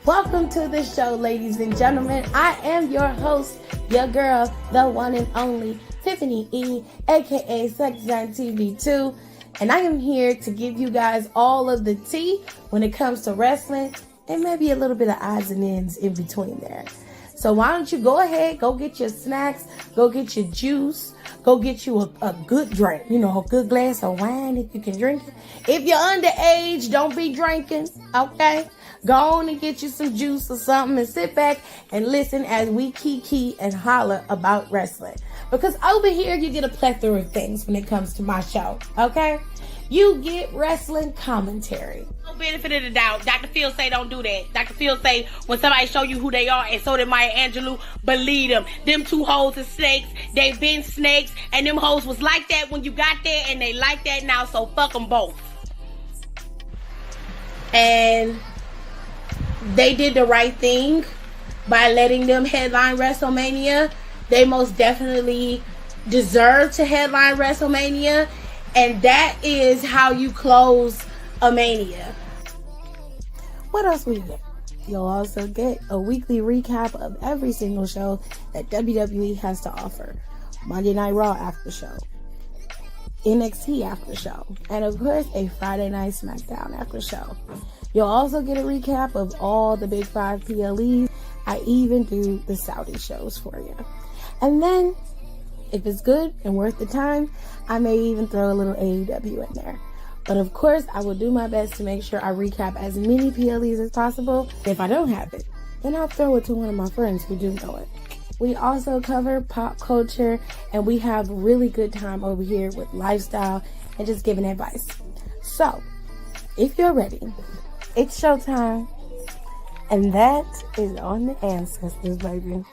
Welcome to the show, ladies and gentlemen. I am your host, your girl, the one and only Tiffany E, aka Sexline TV2, and I am here to give you guys all of the tea when it comes to wrestling and maybe a little bit of odds and ends in between there. So why don't you go ahead, go get your snacks, go get your juice, go get you a good drink, a good glass of wine if you can drink it. If you're underage, don't be drinking, okay? Go on and get you some juice or something and sit back and listen as we kiki and holler about wrestling. Because over here, you get a plethora of things when it comes to my show, okay? You get wrestling commentary. No benefit of the doubt. Dr. Phil say don't do that. Dr. Phil say when somebody show you who they are, and so did Maya Angelou, believe them. Them two hoes are snakes. They've been snakes, and them hoes was like that when you got there, and they like that now, so fuck them both. And they did the right thing by letting them headline WrestleMania. They most definitely deserve to headline WrestleMania, and that is how you close a Mania. What else we get? You'll also get a weekly recap of every single show that WWE has to offer. Monday Night Raw after show, NXT after show, and of course a Friday Night SmackDown after show. You'll also get a recap of all the Big 5 PLEs. I even do the Saudi shows for you. And then, if it's good and worth the time, I may even throw a little AEW in there. But of course, I will do my best to make sure I recap as many PLEs as possible. If I don't have it, then I'll throw it to one of my friends who do know it. We also cover pop culture, and we have really good time over here with lifestyle and just giving advice. So, if you're ready, it's showtime, and that is on the ancestors, baby.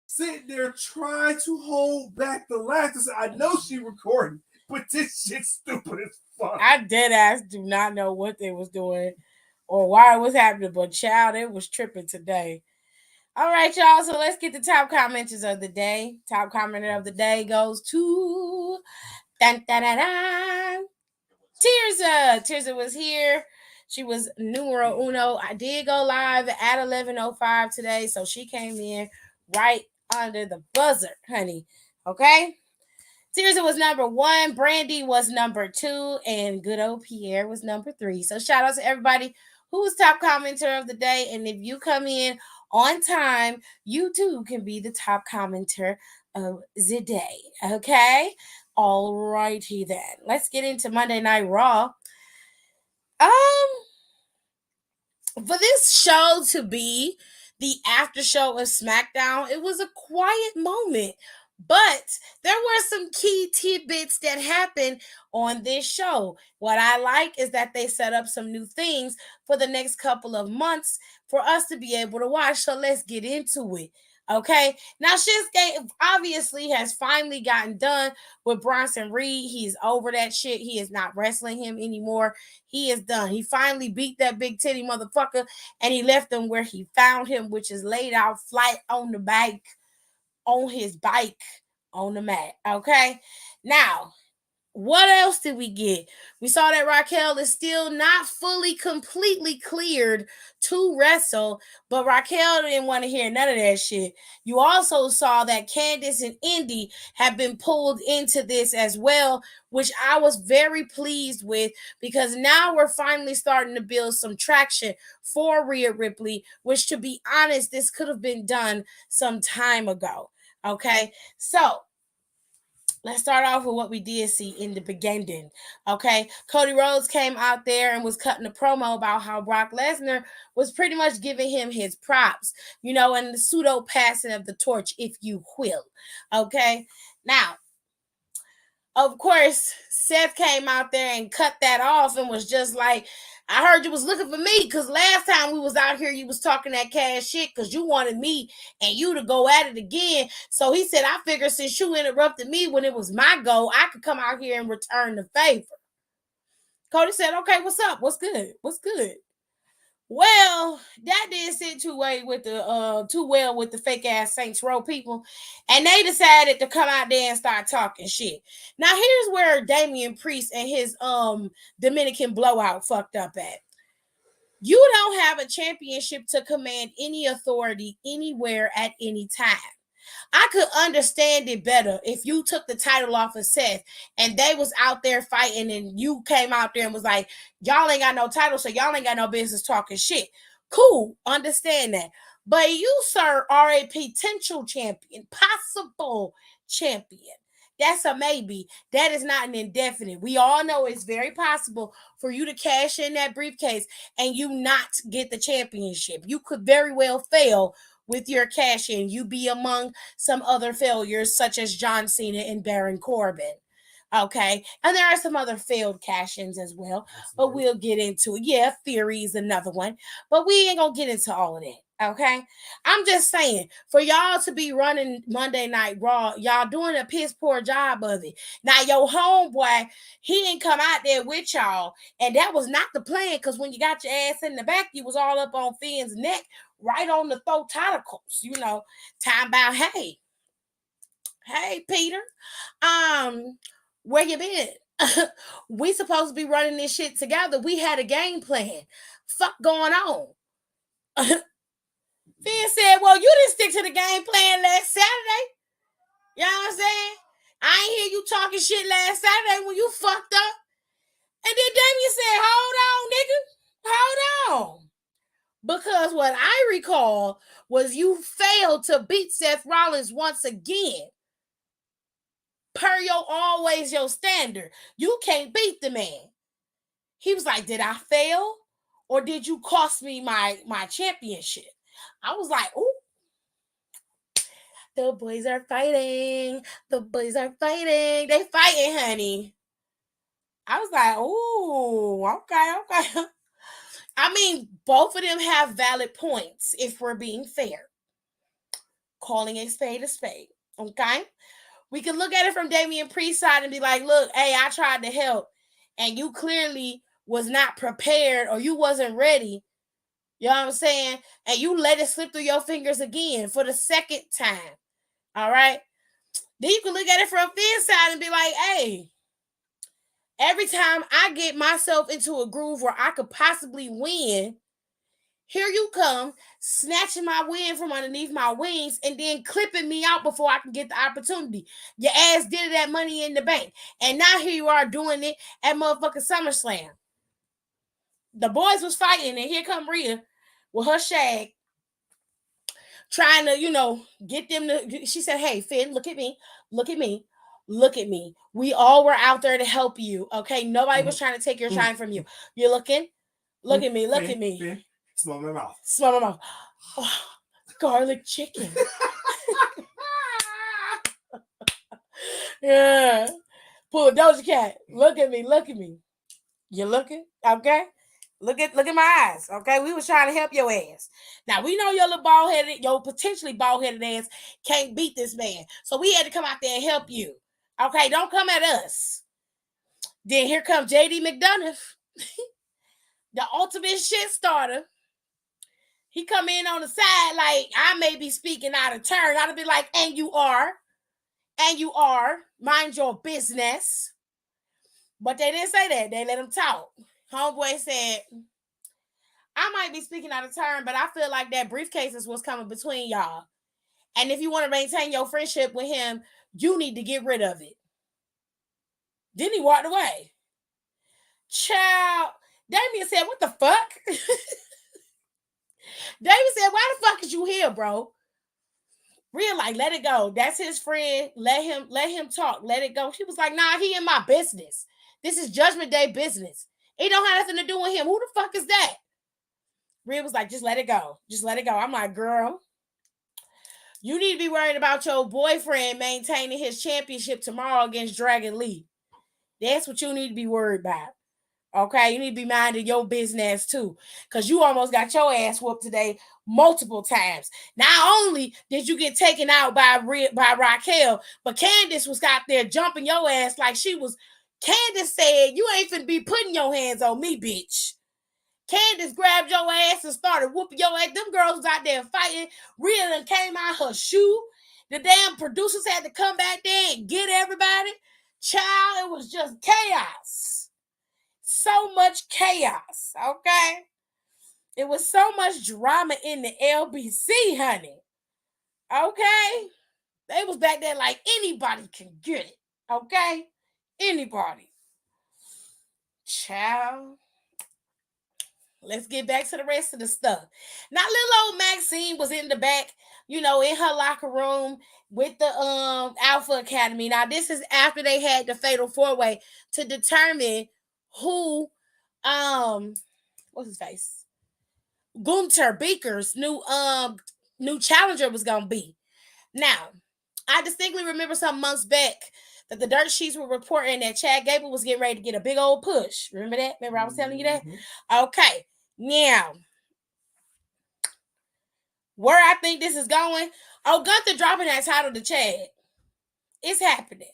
Sitting there trying to hold back the laughter. I know she recording, but this shit's stupid as fuck. I dead ass do not know what they was doing or why it was happening, but child, it was tripping today. All right, y'all. So let's get the top commenters of the day. Top commenter of the day goes to Tirza. Tirza was here. She was numero uno. I did go live at 11:05 today, so she came in right under the buzzer, honey. Okay? Tirza was number 1. Brandy was number 2. And good old Pierre was number 3. So shout out to everybody who was top commenter of the day. And if you come in on time, you too can be the top commenter of the day. Okay? All righty then. Let's get into Monday Night Raw. For this show to be the after show of SmackDown, it was a quiet moment. But there were some key tidbits that happened on this show. What I like is that they set up some new things for the next couple of months for us to be able to watch. So let's get into it. Okay, now Shinsuke obviously has finally gotten done with Bronson Reed. He's over that shit. He is not wrestling him anymore. He is done. He finally beat that big titty motherfucker, and he left him where he found him, which is laid out flat on the bike, on his bike, on the mat. Okay, now what else did we get? We saw that Raquel is still not fully, completely cleared to wrestle, but Raquel didn't want to hear none of that shit. You also saw that Candice and Indy have been pulled into this as well, which I was very pleased with, because now we're finally starting to build some traction for Rhea Ripley, which, to be honest, this could have been done some time ago. Okay, so let's start off with what we did see in the beginning. Okay, Cody Rhodes came out there and was cutting a promo about how Brock Lesnar was pretty much giving him his props, and the pseudo passing of the torch, if you will. Okay, now, of course, Seth came out there and cut that off and was just like, I heard you was looking for me because last time we was out here, you was talking that cash shit because you wanted me and you to go at it again. So he said, I figured since you interrupted me when it was my goal, I could come out here and return the favor. Cody said, okay, what's up? What's good? What's good? Well, that didn't sit too well with the fake ass Saints Row people, and they decided to come out there and start talking shit. Now here's where Damian Priest and his Dominican blowout fucked up at. You don't have a championship to command any authority anywhere at any time. I could understand it better if you took the title off of Seth and they was out there fighting and you came out there and was like, y'all ain't got no title, so y'all ain't got no business talking shit. Cool, understand that. But you, sir, are a potential champion, possible champion. That's a maybe. That is not an indefinite. We all know it's very possible for you to cash in that briefcase and you not get the championship. You could very well fail with your cash in. You be among some other failures, such as John Cena and Baron Corbin. Okay. And there are some other failed cash ins as well, but we'll get into it. Yeah, Theory is another one, but we ain't gonna get into all of that. Okay. I'm just saying, for y'all to be running Monday Night Raw, y'all doing a piss poor job of it. Now, your homeboy, he didn't come out there with y'all, and that was not the plan, because when you got your ass in the back, you was all up on Finn's neck, right on the throat tentacles, time about, hey, Peter, where you been? We supposed to be running this shit together. We had a game plan. Fuck going on? Finn said, well, you didn't stick to the game plan last Saturday. You know what I'm saying? I ain't hear you talking shit last Saturday when you fucked up. And then Damian said, hold on, nigga. Hold on. Because what I recall was you failed to beat Seth Rollins once again. Per your standard. You can't beat the man. He was like, did I fail? Or did you cost me my championship? I was like, ooh. The boys are fighting. The boys are fighting. They fighting, honey. I was like, ooh, okay. I mean, both of them have valid points if we're being fair. Calling a spade, okay? We can look at it from Damian Priest's side and be like, look, hey, I tried to help, and you clearly was not prepared or you wasn't ready. You know what I'm saying? And you let it slip through your fingers again for the second time. All right? Then you can look at it from Finn's side and be like, hey, every time I get myself into a groove where I could possibly win, here you come, snatching my win from underneath my wings and then clipping me out before I can get the opportunity. Your ass did it at Money in the Bank. And now here you are doing it at motherfucking SummerSlam. The boys was fighting, and here come Rhea with her shag, trying to, get them to. She said, hey, Finn, look at me. Look at me. Look at me. We all were out there to help you, okay? Nobody was trying to take your shine from you. You're looking? Look at me. Look at me. Finn, smell my mouth. Smell my mouth. Oh, garlic chicken. Yeah. Pull Doja Cat. Look at me. Look at me. You looking? Okay? Look at my eyes, okay? We was trying to help your ass. Now, we know your potentially bald-headed ass can't beat this man. So we had to come out there and help you. Okay? Don't come at us. Then here comes JD McDonough, the ultimate shit starter. He come in on the side like, I may be speaking out of turn. I'd be like, and you are. Mind your business. But they didn't say that. They let him talk. Homeboy said, I might be speaking out of turn, but I feel like that briefcase is what's coming between y'all. And if you want to maintain your friendship with him, you need to get rid of it. Then he walked away. Child, Damian said, what the fuck? Damian said, why the fuck is you here, bro? Real, like, let it go. That's his friend. Let him talk. Let it go. She was like, nah, he in my business. This is Judgment Day business. It don't have nothing to do with him. Who the fuck is that? Rhea was like, just let it go. Just let it go. I'm like, girl, you need to be worried about your boyfriend maintaining his championship tomorrow against Dragon Lee. That's what you need to be worried about. Okay? You need to be minding your business too. Because you almost got your ass whooped today multiple times. Not only did you get taken out by Raquel, but Candice was out there jumping your ass like she was. Candice said, you ain't finna be putting your hands on me, bitch. Candace grabbed your ass and started whooping your ass. Them girls was out there fighting. Rhea done came out her shoe. The damn producers had to come back there and get everybody. Child, it was just chaos. So much chaos, okay? It was so much drama in the LBC, honey. Okay? They was back there like anybody can get it, okay? Anybody. Child. Let's get back to the rest of the stuff. Now, little old Maxine was in the back, in her locker room with the Alpha Academy. Now, this is after they had the Fatal 4-Way to determine who, what's his face? Gunter Beaker's new challenger was gonna be. Now, I distinctly remember some months back that the dirt sheets were reporting that Chad Gable was getting ready to get a big old push. Remember that? Remember I was telling you that? Mm-hmm. Okay. Now, where I think this is going, Gunther dropping that title to Chad. It's happening.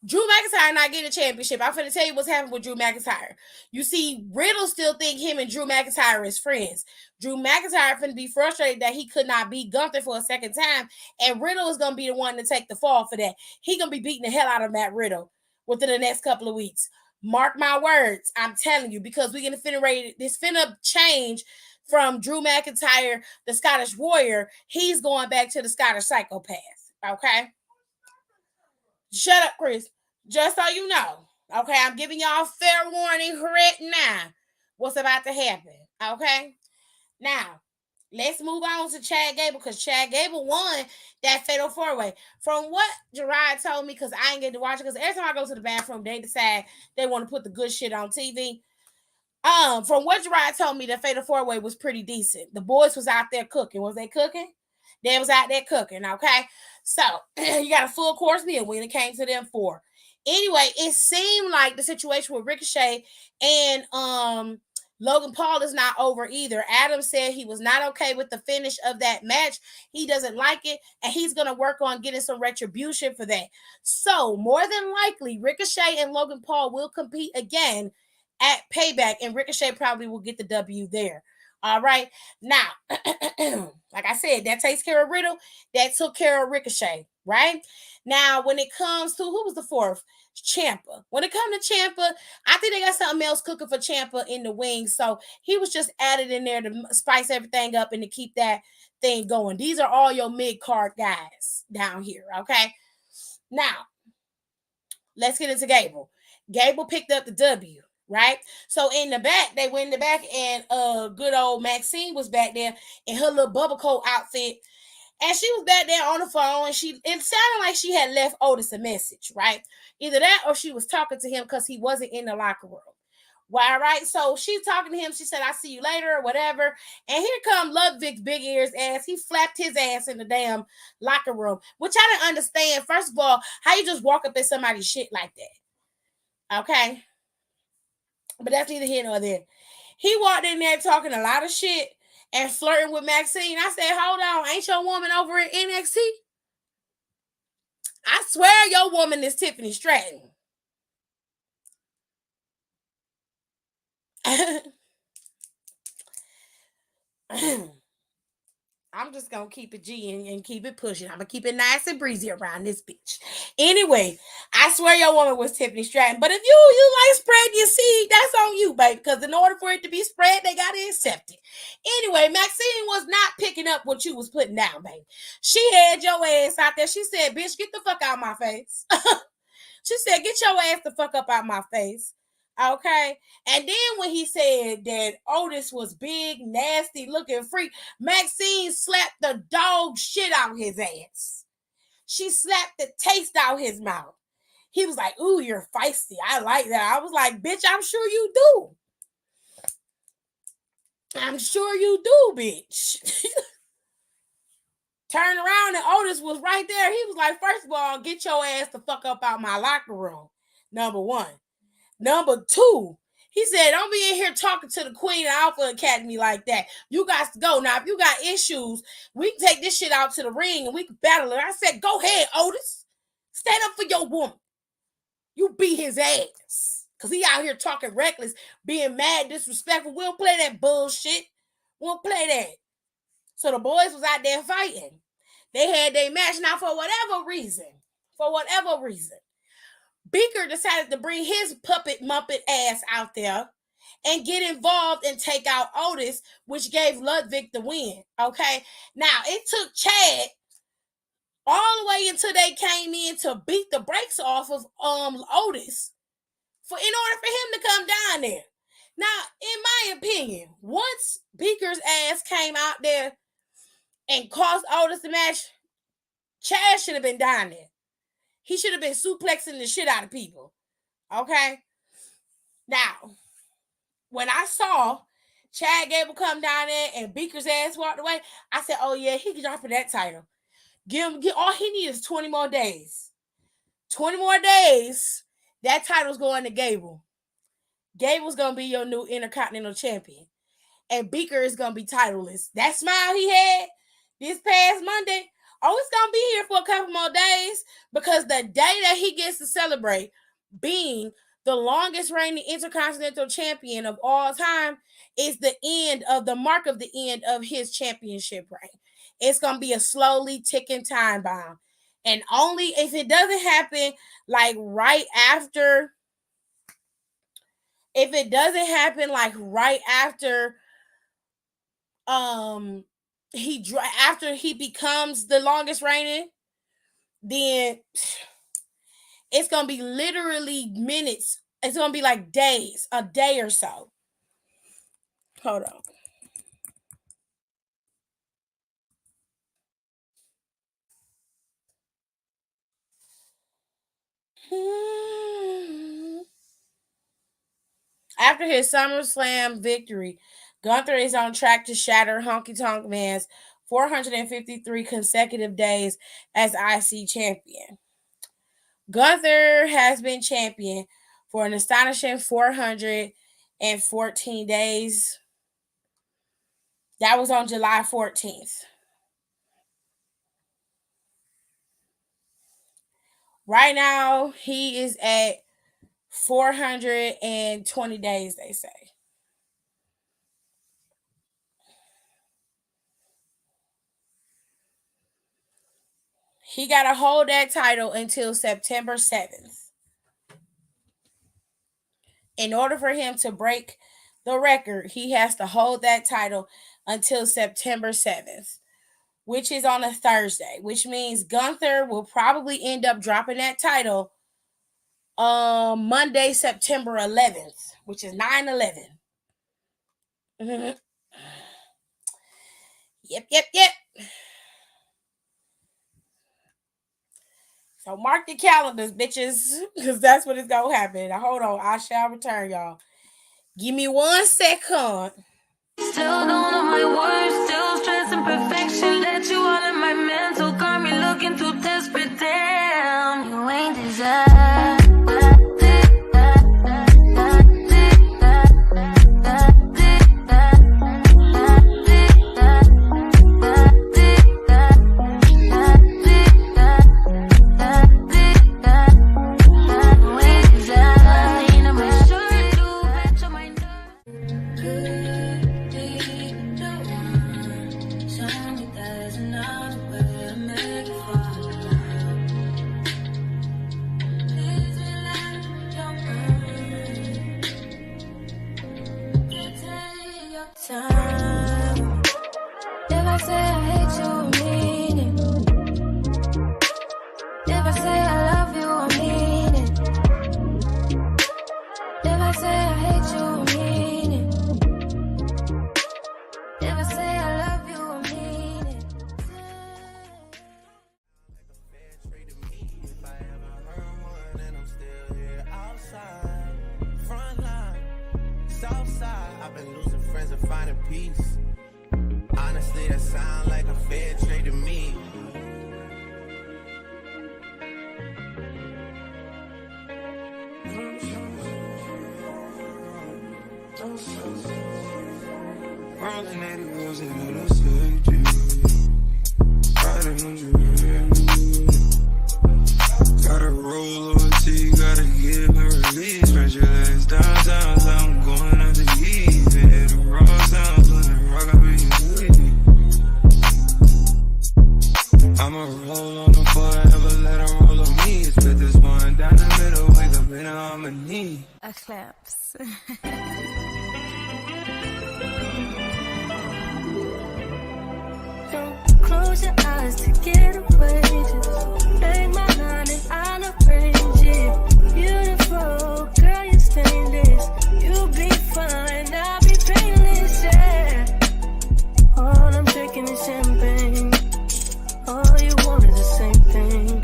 Drew McIntyre not getting a championship. I'm finna tell you what's happening with Drew McIntyre. You see, Riddle still think him and Drew McIntyre is friends. Drew McIntyre finna be frustrated that he could not beat Gunther for a second time, and Riddle is gonna be the one to take the fall for that. He gonna be beating the hell out of Matt Riddle within the next couple of weeks. Mark my words, I'm telling you, because we're gonna finna change from Drew McIntyre, the Scottish Warrior. He's going back to the Scottish Psychopath. Okay. Shut up, Chris. Just so you know, okay, I'm giving y'all fair warning right now what's about to happen, okay? Now, let's move on to Chad Gable, because Chad Gable won that Fatal 4-Way. From what Gerard told me, because I ain't get to watch it, because every time I go to the bathroom, they decide they want to put the good shit on TV. From what Gerard told me, the Fatal 4-Way was pretty decent. The boys was out there cooking. Was they cooking? They was out there cooking, okay? So, you got a full course meal when it came to them four. Anyway, it seemed like the situation with Ricochet and Logan Paul is not over either. Adam said he was not okay with the finish of that match. He doesn't like it, and he's going to work on getting some retribution for that. So, more than likely, Ricochet and Logan Paul will compete again at Payback, and Ricochet probably will get the W there. All right. Now, like I said, that takes care of Riddle. That took care of Ricochet, right? Now, when it comes to, who was the fourth? Ciampa. When it comes to Ciampa, I think they got something else cooking for Ciampa in the wings. So he was just added in there to spice everything up and to keep that thing going. These are all your mid-card guys down here, okay? Now, let's get into Gable. Gable picked up the W. Right? So in the back, they went in the back, and good old Maxine was back there in her little bubble coat outfit. And she was back there on the phone, and it sounded like she had left Otis a message, right? Either that or she was talking to him because he wasn't in the locker room. Why, right? So she's talking to him. She said, "I'll see you later," or whatever. And here come Ludwig's big ears ass. He flapped his ass in the damn locker room, which I didn't understand. First of all, how you just walk up at somebody's shit like that? Okay. But that's neither here nor there. He walked in there talking a lot of shit and flirting with Maxine. I said, "Hold on, ain't your woman over at NXT? I swear your woman is Tiffany Stratton." I'm just going to keep it G and keep it pushing. I'm going to keep it nice and breezy around this bitch. Anyway, I swear your woman was Tiffany Stratton. But if you like spreading your seed, that's on you, baby. Because in order for it to be spread, they got to accept it. Anyway, Maxine was not picking up what you was putting down, baby. She had your ass out there. She said, "Bitch, get the fuck out of my face." She said, "Get your ass the fuck up out my face." Okay. And then when he said that Otis was big, nasty looking freak, Maxine slapped the dog shit out his ass. She slapped the taste out his mouth. He was like, "Ooh, you're feisty. I like that." I was like, "Bitch, I'm sure you do. I'm sure you do, bitch." Turned around and Otis was right there. He was like, "First of all, get your ass the fuck up out my locker room. Number one. Number two," he said, "Don't be in here talking to the Queen of Alpha Academy like that. You got to go. Now, if you got issues, we can take this shit out to the ring and we can battle it." I said, "Go ahead, Otis. Stand up for your woman. You beat his ass." Because he out here talking reckless, being mad, disrespectful. We don't play that bullshit. We don't play that. So the boys was out there fighting. They had their match. Now, for whatever reason, Beaker decided to bring his puppet muppet ass out there and get involved and take out Otis, which gave Ludwig the win. Okay? Now, it took Chad all the way until they came in to beat the brakes off of Otis in order for him to come down there. Now, in my opinion, once Beaker's ass came out there and cost Otis the match, Chad should have been down there. He should have been suplexing the shit out of people. Okay? Now, when I saw Chad Gable come down there and Beaker's ass walked away, I said, oh yeah, he can drop for that title. All he needs is 20 more days. 20 more days, that title's going to Gable. Gable's going to be your new Intercontinental Champion. And Beaker is going to be titleless. That smile he had this past Monday, it's going to be here for a couple more days, because the day that he gets to celebrate being the longest reigning Intercontinental Champion of all time is the mark of the end of his championship reign. It's going to be a slowly ticking time bomb. And only if it doesn't happen right after after he becomes the longest reigning, then it's going to be literally minutes. It's going to be like days, a day or so. Hold on. After his SummerSlam victory, Gunther is on track to shatter Honky Tonk Man's 453 consecutive days as IC champion. Gunther has been champion for an astonishing 414 days. That was on July 14th. Right now, he is at 420 days, they say. He got to hold that title until September 7th. In order for him to break the record, he has to hold that title until September 7th, which is on a Thursday, which means Gunther will probably end up dropping that title Monday, September 11th, which is 9/11. Mm-hmm. Yep. So mark your calendars, bitches, because that's what is going to happen. Now, hold on. I shall return, y'all. Give me 1 second. Still don't know my words, still stressing perfection. Let you all in my mental, got me looking too desperate. Damn, you ain't deserve. Honestly, that sound like a fair trade to me. Rolling 80 wheels into the city. Riding 100. Gotta roll over T, gotta give her release. Stretch your legs. claps. Don't close your eyes to get away. Just make my line and I'll arrange it. Beautiful, girl, you're stainless. You'll be fine, I'll be painless, yeah. All I'm drinking is champagne. All you want is the same thing.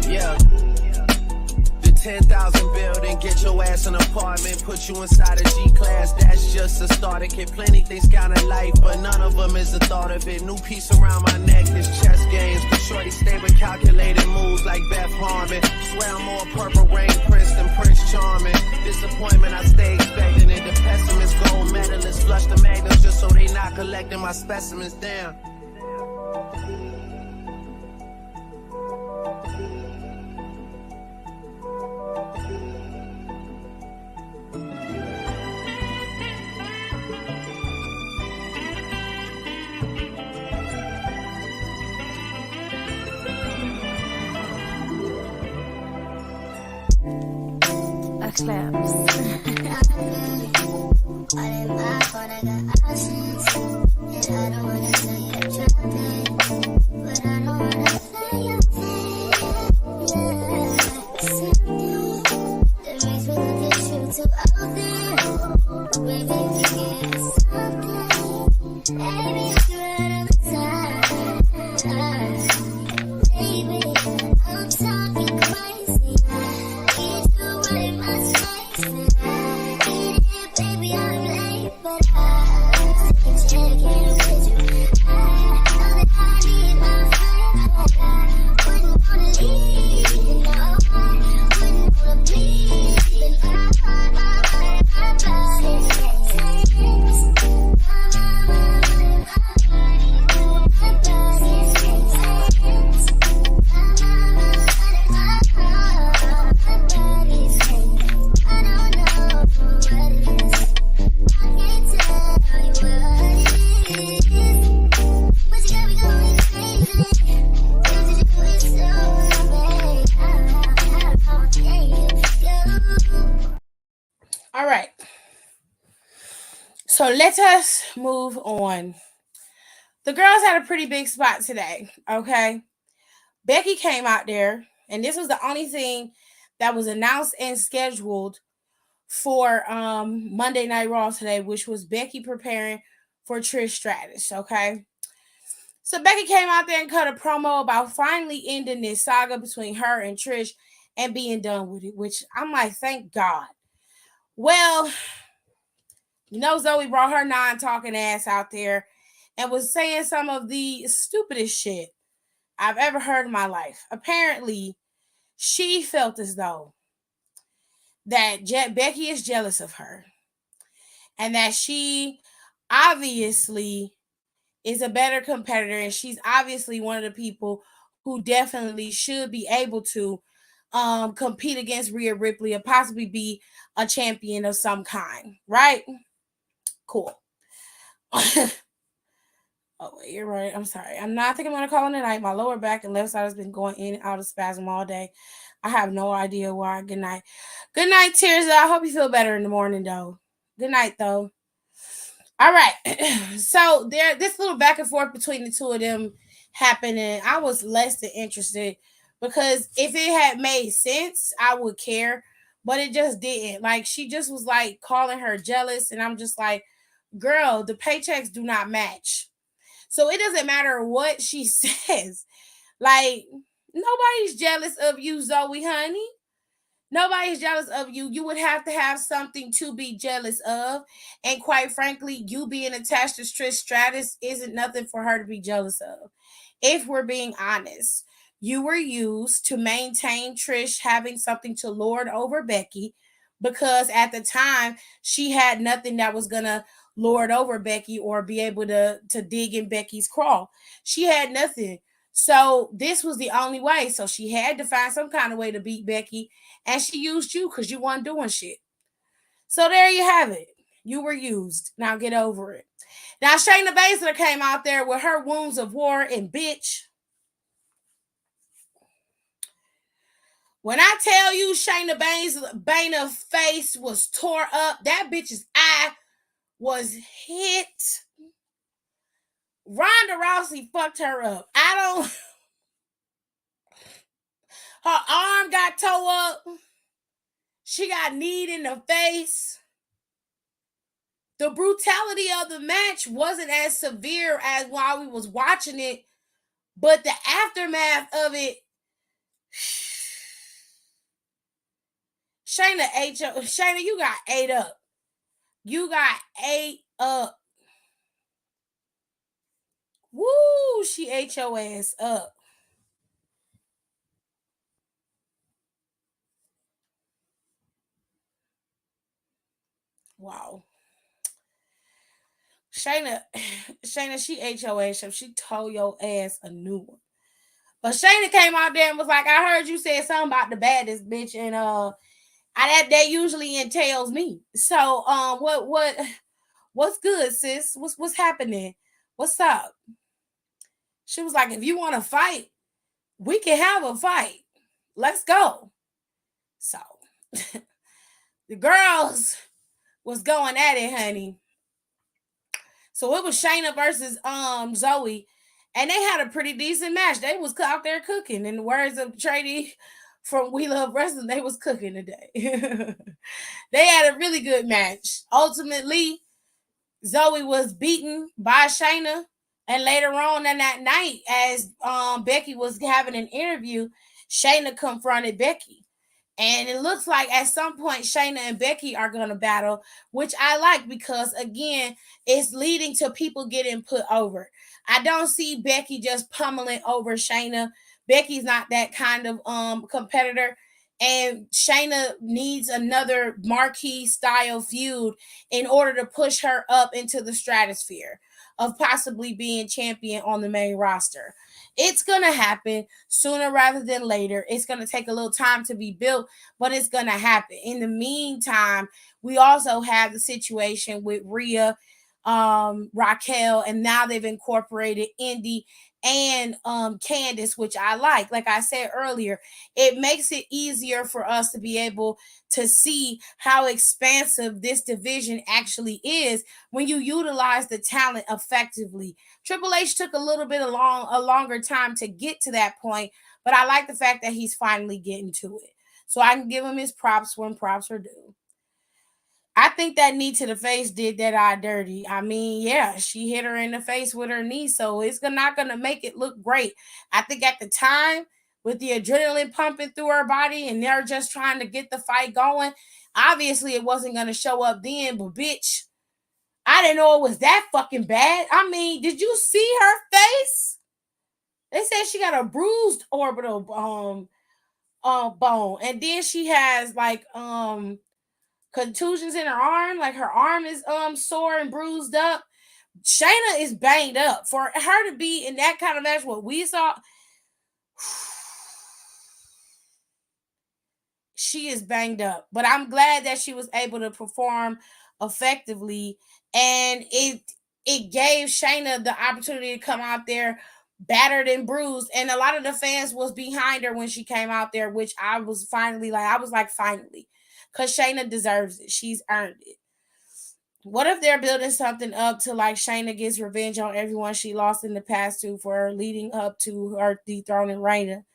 Yeah. The 10,000 building, get your ass an apartment, put you inside a G-class, that's just a starter kit. Plenty things count in life, but none of them is the thought of it. New piece around my neck, this chess games, but shorty stay with calculated moves like Beth Harmon. Swear I'm more purple rain prince than Prince Charming. Disappointment, I stay expecting it. The pessimist, gold medalists, flush the magnums just so they not collecting my specimens down. Claps. All right. So let us move on. The girls had a pretty big spot today, okay? Becky came out there, and this was the only thing that was announced and scheduled for Monday Night Raw today, which was Becky preparing for Trish Stratus, okay? So Becky came out there and cut a promo about finally ending this saga between her and Trish and being done with it, which I'm like, thank God. Well, you know, Zoe brought her non-talking ass out there and was saying some of the stupidest shit I've ever heard in my life. Apparently, she felt as though that Becky is jealous of her and that she obviously is a better competitor, and she's obviously one of the people who definitely should be able to compete against Rhea Ripley or possibly be a champion of some kind, right? Cool. Oh, wait, you're right. I'm sorry. I think I'm going to call it a night. My lower back and left side has been going in and out of spasm all day. I have no idea why. Good night. Good night, Tears. I hope you feel better in the morning, though. Good night, though. All right. So this little back and forth between the two of them happened, and I was less than interested because if it had made sense, I would care, but it just didn't. Like, she just was like calling her jealous, and I'm just like, girl, the paychecks do not match. So it doesn't matter what she says. Like, nobody's jealous of you, Zoe, honey. Nobody's jealous of you. You would have to have something to be jealous of. And quite frankly, you being attached to Trish Stratus isn't nothing for her to be jealous of. If we're being honest, you were used to maintain Trish having something to lord over Becky because at the time she had nothing that was going to lord over Becky or be able to dig in Becky's crawl. She had nothing. So this was the only way. So she had to find some kind of way to beat Becky, and she used you because you weren't doing shit. So there you have it. You were used. Now get over it. Now Shayna Baszler came out there with her wounds of war and bitch. When I tell you Shayna Baszler's face was tore up, that bitch's eye was hit. Ronda Rousey fucked her up. Her arm got tore up. She got kneed in the face. The brutality of the match wasn't as severe as while we was watching it, but the aftermath of it, Shayna, you got ate up. You got ate up. Woo, she ate your ass up. Wow. Shayna, she ate your ass up. She told your ass a new one. But Shayna came out there and was like, I heard you said something about the baddest bitch, and that usually entails me. So what's good, sis? What's happening? What's up? She was like, if you want to fight, we can have a fight. Let's go. So the girls was going at it, honey. So it was Shayna versus Zoe, and they had a pretty decent match. They was out there cooking. In the words of Trady from We Love Wrestling, they was cooking today. They had a really good match. Ultimately, Zoe was beaten by Shayna, and later on in that night, as Becky was having an interview, Shayna confronted Becky. And it looks like at some point Shayna and Becky are going to battle, which I like because, again, it's leading to people getting put over. I don't see Becky just pummeling over Shayna. Becky's not that kind of competitor. And Shayna needs another marquee style feud in order to push her up into the stratosphere of possibly being champion on the main roster. It's going to happen sooner rather than later. It's going to take a little time to be built, but it's going to happen. In the meantime, we also have the situation with Rhea, Raquel, and now they've incorporated Indy and Candice, which I like. Like I said earlier, it makes it easier for us to be able to see how expansive this division actually is when you utilize the talent effectively. Triple H took a little bit a longer time to get to that point, but I like the fact that he's finally getting to it. So I can give him his props when props are due. I think that knee to the face did that eye dirty. I mean, yeah, she hit her in the face with her knee, so it's not going to make it look great. I think at the time, with the adrenaline pumping through her body and they're just trying to get the fight going, obviously it wasn't going to show up then, but bitch, I didn't know it was that fucking bad. I mean, did you see her face? They said she got a bruised orbital bone, and then she has like contusions in her arm, like her arm is sore and bruised up. Shayna is banged up. For her to be in that kind of match, what we saw, she is banged up. But I'm glad that she was able to perform effectively, and it gave Shayna the opportunity to come out there battered and bruised, and a lot of the fans was behind her when she came out there, which I was finally finally. Because Shayna deserves it. She's earned it. What if they're building something up to like Shayna gets revenge on everyone she lost in the past to for leading up to her dethroning Reina?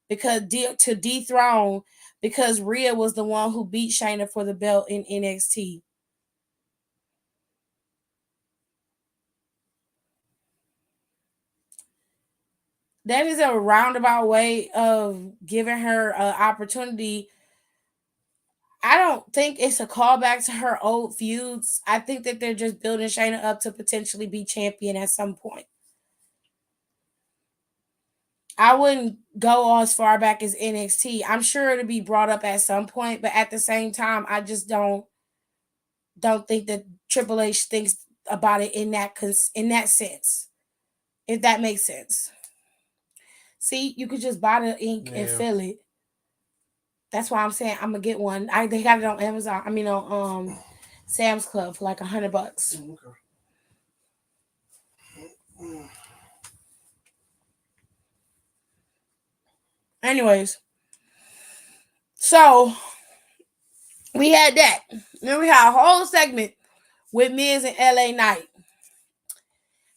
Because to dethrone, because Rhea was the one who beat Shayna for the belt in NXT. That is a roundabout way of giving her an opportunity. I don't think it's a callback to her old feuds. I think that they're just building Shayna up to potentially be champion at some point. I wouldn't go as far back as NXT. I'm sure it'll be brought up at some point, but at the same time, I just don't think that Triple H thinks about it in that sense. If that makes sense. See, you could just buy the ink and fill it. That's why I'm saying I'm gonna get one. They got it on Amazon. I mean on Sam's Club for like $100. Okay. Anyways, So we had that. Then we had a whole segment with Miz and LA Knight.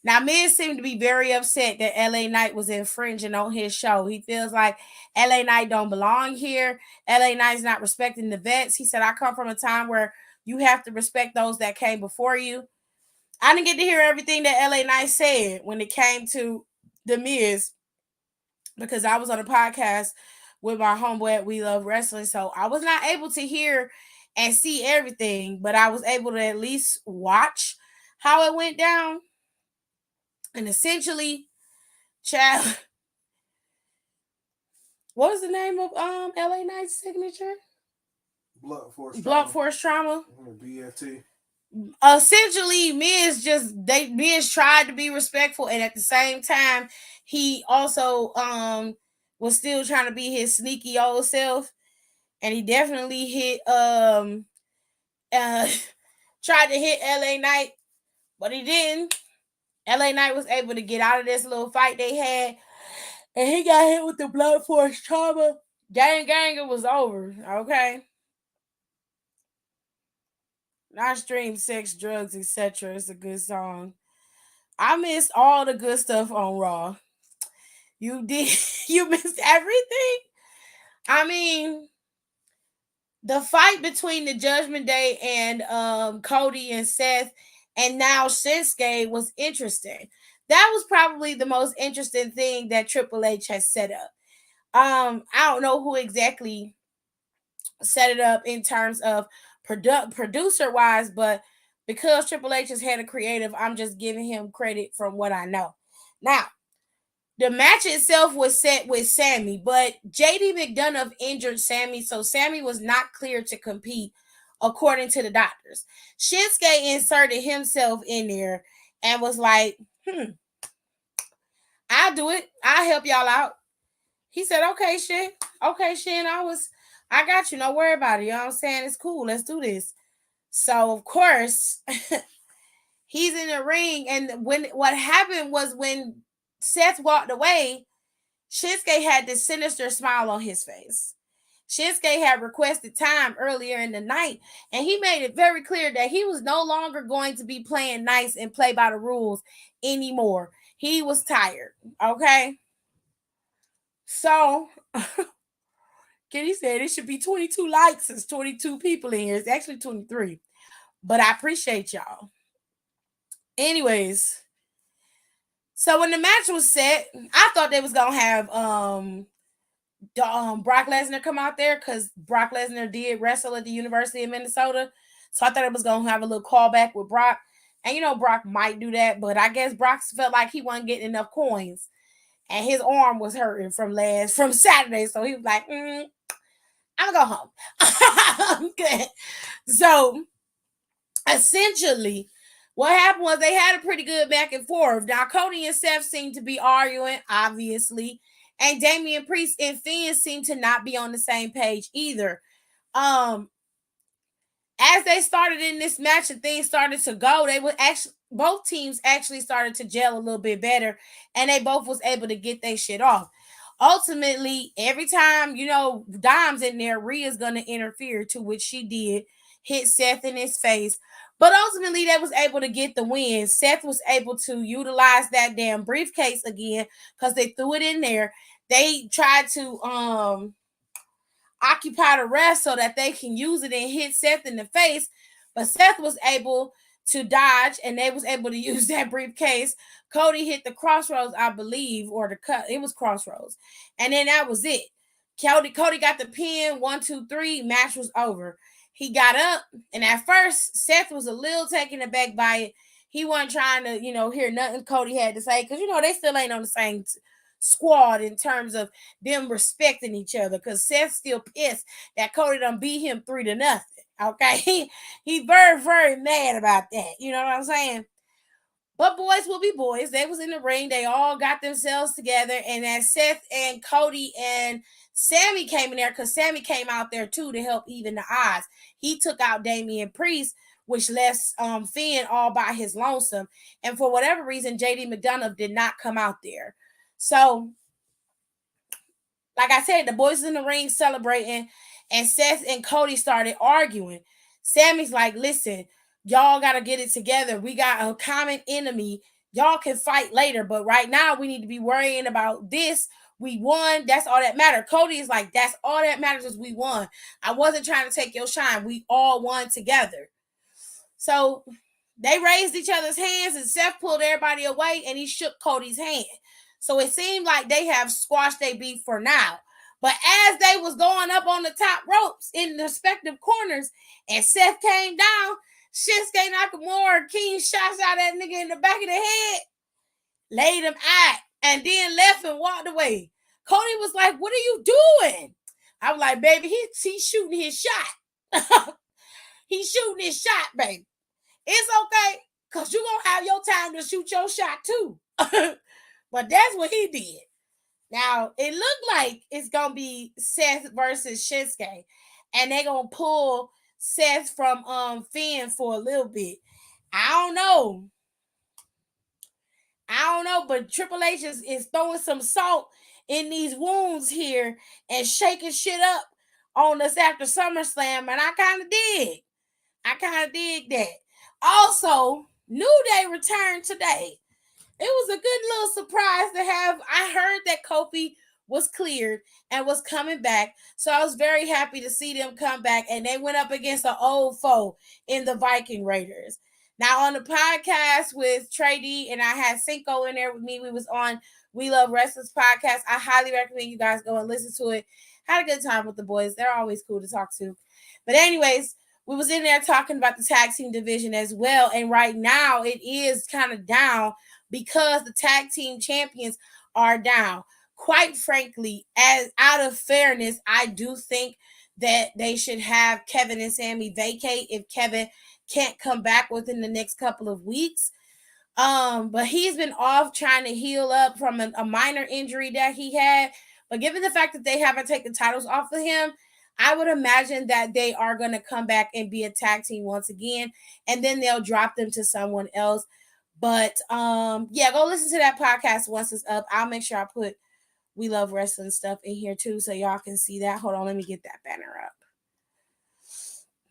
Now, Miz seemed to be very upset that LA Knight was infringing on his show. He feels like LA Knight don't belong here. LA Knight's not respecting the vets. He said, I come from a time where you have to respect those that came before you. I didn't get to hear everything that LA Knight said when it came to the Miz because I was on a podcast with my homeboy at We Love Wrestling. So I was not able to hear and see everything, but I was able to at least watch how it went down. And essentially, child, what was the name of LA Knight's signature? Blunt Force trauma. BFT. Essentially, Miz tried to be respectful, and at the same time, he also was still trying to be his sneaky old self, and he definitely hit tried to hit LA Knight, but he didn't. LA Knight was able to get out of this little fight they had, and he got hit with the blunt force trauma. Gang, it was over. Okay. Not stream, sex, drugs, etc. It's a good song. I missed all the good stuff on Raw. You missed everything. I mean, the fight between the Judgment Day and Cody and Seth, and now Shinsuke was interesting. That was probably the most interesting thing that Triple H has set up. I don't know who exactly set it up in terms of producer wise, but because Triple H is head of creative, I'm just giving him credit from what I know. Now, the match itself was set with Sammy, but JD McDonough injured Sammy, so Sammy was not cleared to compete according to the doctors. Shinsuke inserted himself in there and was like, I'll do it. I'll help y'all out. He said, okay, Shin. Okay, Shin, I got you. Don't worry about it. You know what I'm saying? It's cool. Let's do this. So, of course, he's in the ring. And what happened was when Seth walked away, Shinsuke had this sinister smile on his face. Shinsuke had requested time earlier in the night, and he made it very clear that he was no longer going to be playing nice and play by the rules anymore. He was tired. Okay? So, Kenny said it should be 22 likes. It's 22 people in here. It's actually 23. But I appreciate y'all. Anyways, so when the match was set, I thought they was gonna have Brock Lesnar come out there because Brock Lesnar did wrestle at the University of Minnesota. So I thought it was gonna have a little callback with Brock. And you know, Brock might do that, but I guess Brock felt like he wasn't getting enough coins. And his arm was hurting from Saturday. So he was like, I'm gonna go home. Okay. So essentially, what happened was they had a pretty good back and forth. Now, Cody and Seth seemed to be arguing, obviously, and Damian Priest and Finn seemed to not be on the same page either. As they started in this match and things started to go, both teams actually started to gel a little bit better, and they both was able to get their shit off. Ultimately, every time, Dom's in there, Rhea's going to interfere, to which she did, hit Seth in his face. But ultimately, they was able to get the win. Seth was able to utilize that damn briefcase again because they threw it in there. They tried to occupy the rest so that they can use it and hit Seth in the face. But Seth was able to dodge, and they was able to use that briefcase. Cody hit the crossroads, I believe, or the cut. It was crossroads. And then that was it. Cody got the pin, 1, 2, 3, match was over. He got up, and at first, Seth was a little taken aback by it. He wasn't trying to, hear nothing Cody had to say, because, they still ain't on the same squad in terms of them respecting each other, because Seth's still pissed that Cody done beat him 3-0. Okay, he very, very mad about that. You know what I'm saying? But boys will be boys. They was in the ring. They all got themselves together. And as Seth and Cody and Sammy came in there, because Sammy came out there too to help even the odds. He took out Damian Priest, which left Finn all by his lonesome. And for whatever reason, JD McDonough did not come out there. So, like I said, the boys in the ring celebrating. and Seth and Cody started arguing. Sammy's like, listen, y'all got to get it together. We got a common enemy. Y'all can fight later, but right now we need to be worrying about this. We won. That's all that matters. Cody is like, that's all that matters is we won. I wasn't trying to take your shine. We all won together. So they raised each other's hands and Seth pulled everybody away and he shook Cody's hand. So it seemed like they have squashed their beef for now. But as they was going up on the top ropes in the respective corners and Seth came down, Shinsuke Nakamura king shots out that nigga in the back of the head, laid him out, and then left and walked away. Cody was like, what are you doing? I was like, baby, he's shooting his shot. He's shooting his shot, baby. It's okay, because you're going to have your time to shoot your shot too. But that's what he did. Now, it looked like it's going to be Seth versus Shinsuke. And they're going to pull Seth from Finn for a little bit. I don't know, but Triple H is throwing some salt in these wounds here and shaking shit up on us after SummerSlam. And I kind of dig that. Also, New Day returned today. It was a good little surprise to have. I heard that Kofi was cleared and was coming back. So I was very happy to see them come back. And they went up against an old foe in the Viking Raiders. Now, on the podcast with Trey D, and I had Cinco in there with me. We was on We Love Wrestling's podcast. I highly recommend you guys go and listen to it. Had a good time with the boys. They're always cool to talk to. But anyways, we was in there talking about the tag team division as well. And right now it is kind of down because the tag team champions are down. Quite frankly, as out of fairness, I do think that they should have Kevin and Sammy vacate if Kevin can't come back within the next couple of weeks. But he's been off trying to heal up from a minor injury that he had. But given the fact that they haven't taken titles off of him, I would imagine that they are going to come back and be a tag team once again, and then they'll drop them to someone else. But yeah, go listen to that podcast once it's up. I'll make sure I put We Love Wrestling stuff in here too, so y'all can see that. Hold on, let me get that banner up.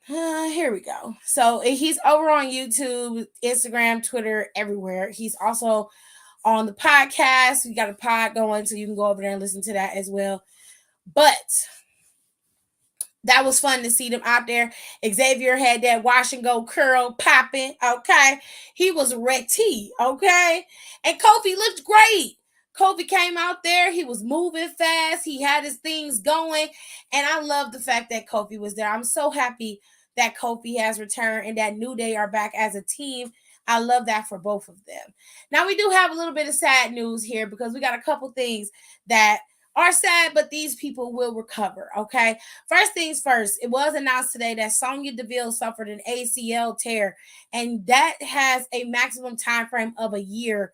Here we go. So he's over on YouTube, Instagram, Twitter, everywhere. He's also on the podcast. We got a pod going, so you can go over there and listen to that as well. But that was fun to see them out there. Xavier had that wash and go curl popping. Okay. He was ready. Okay. And Kofi looked great. Kofi came out there. He was moving fast. He had his things going. And I love the fact that Kofi was there. I'm so happy that Kofi has returned and that New Day are back as a team. I love that for both of them. Now, we do have a little bit of sad news here because we got a couple things that are sad, but these people will recover, okay? First things first, it was announced today that Sonya Deville suffered an ACL tear, and that has a maximum time frame of a year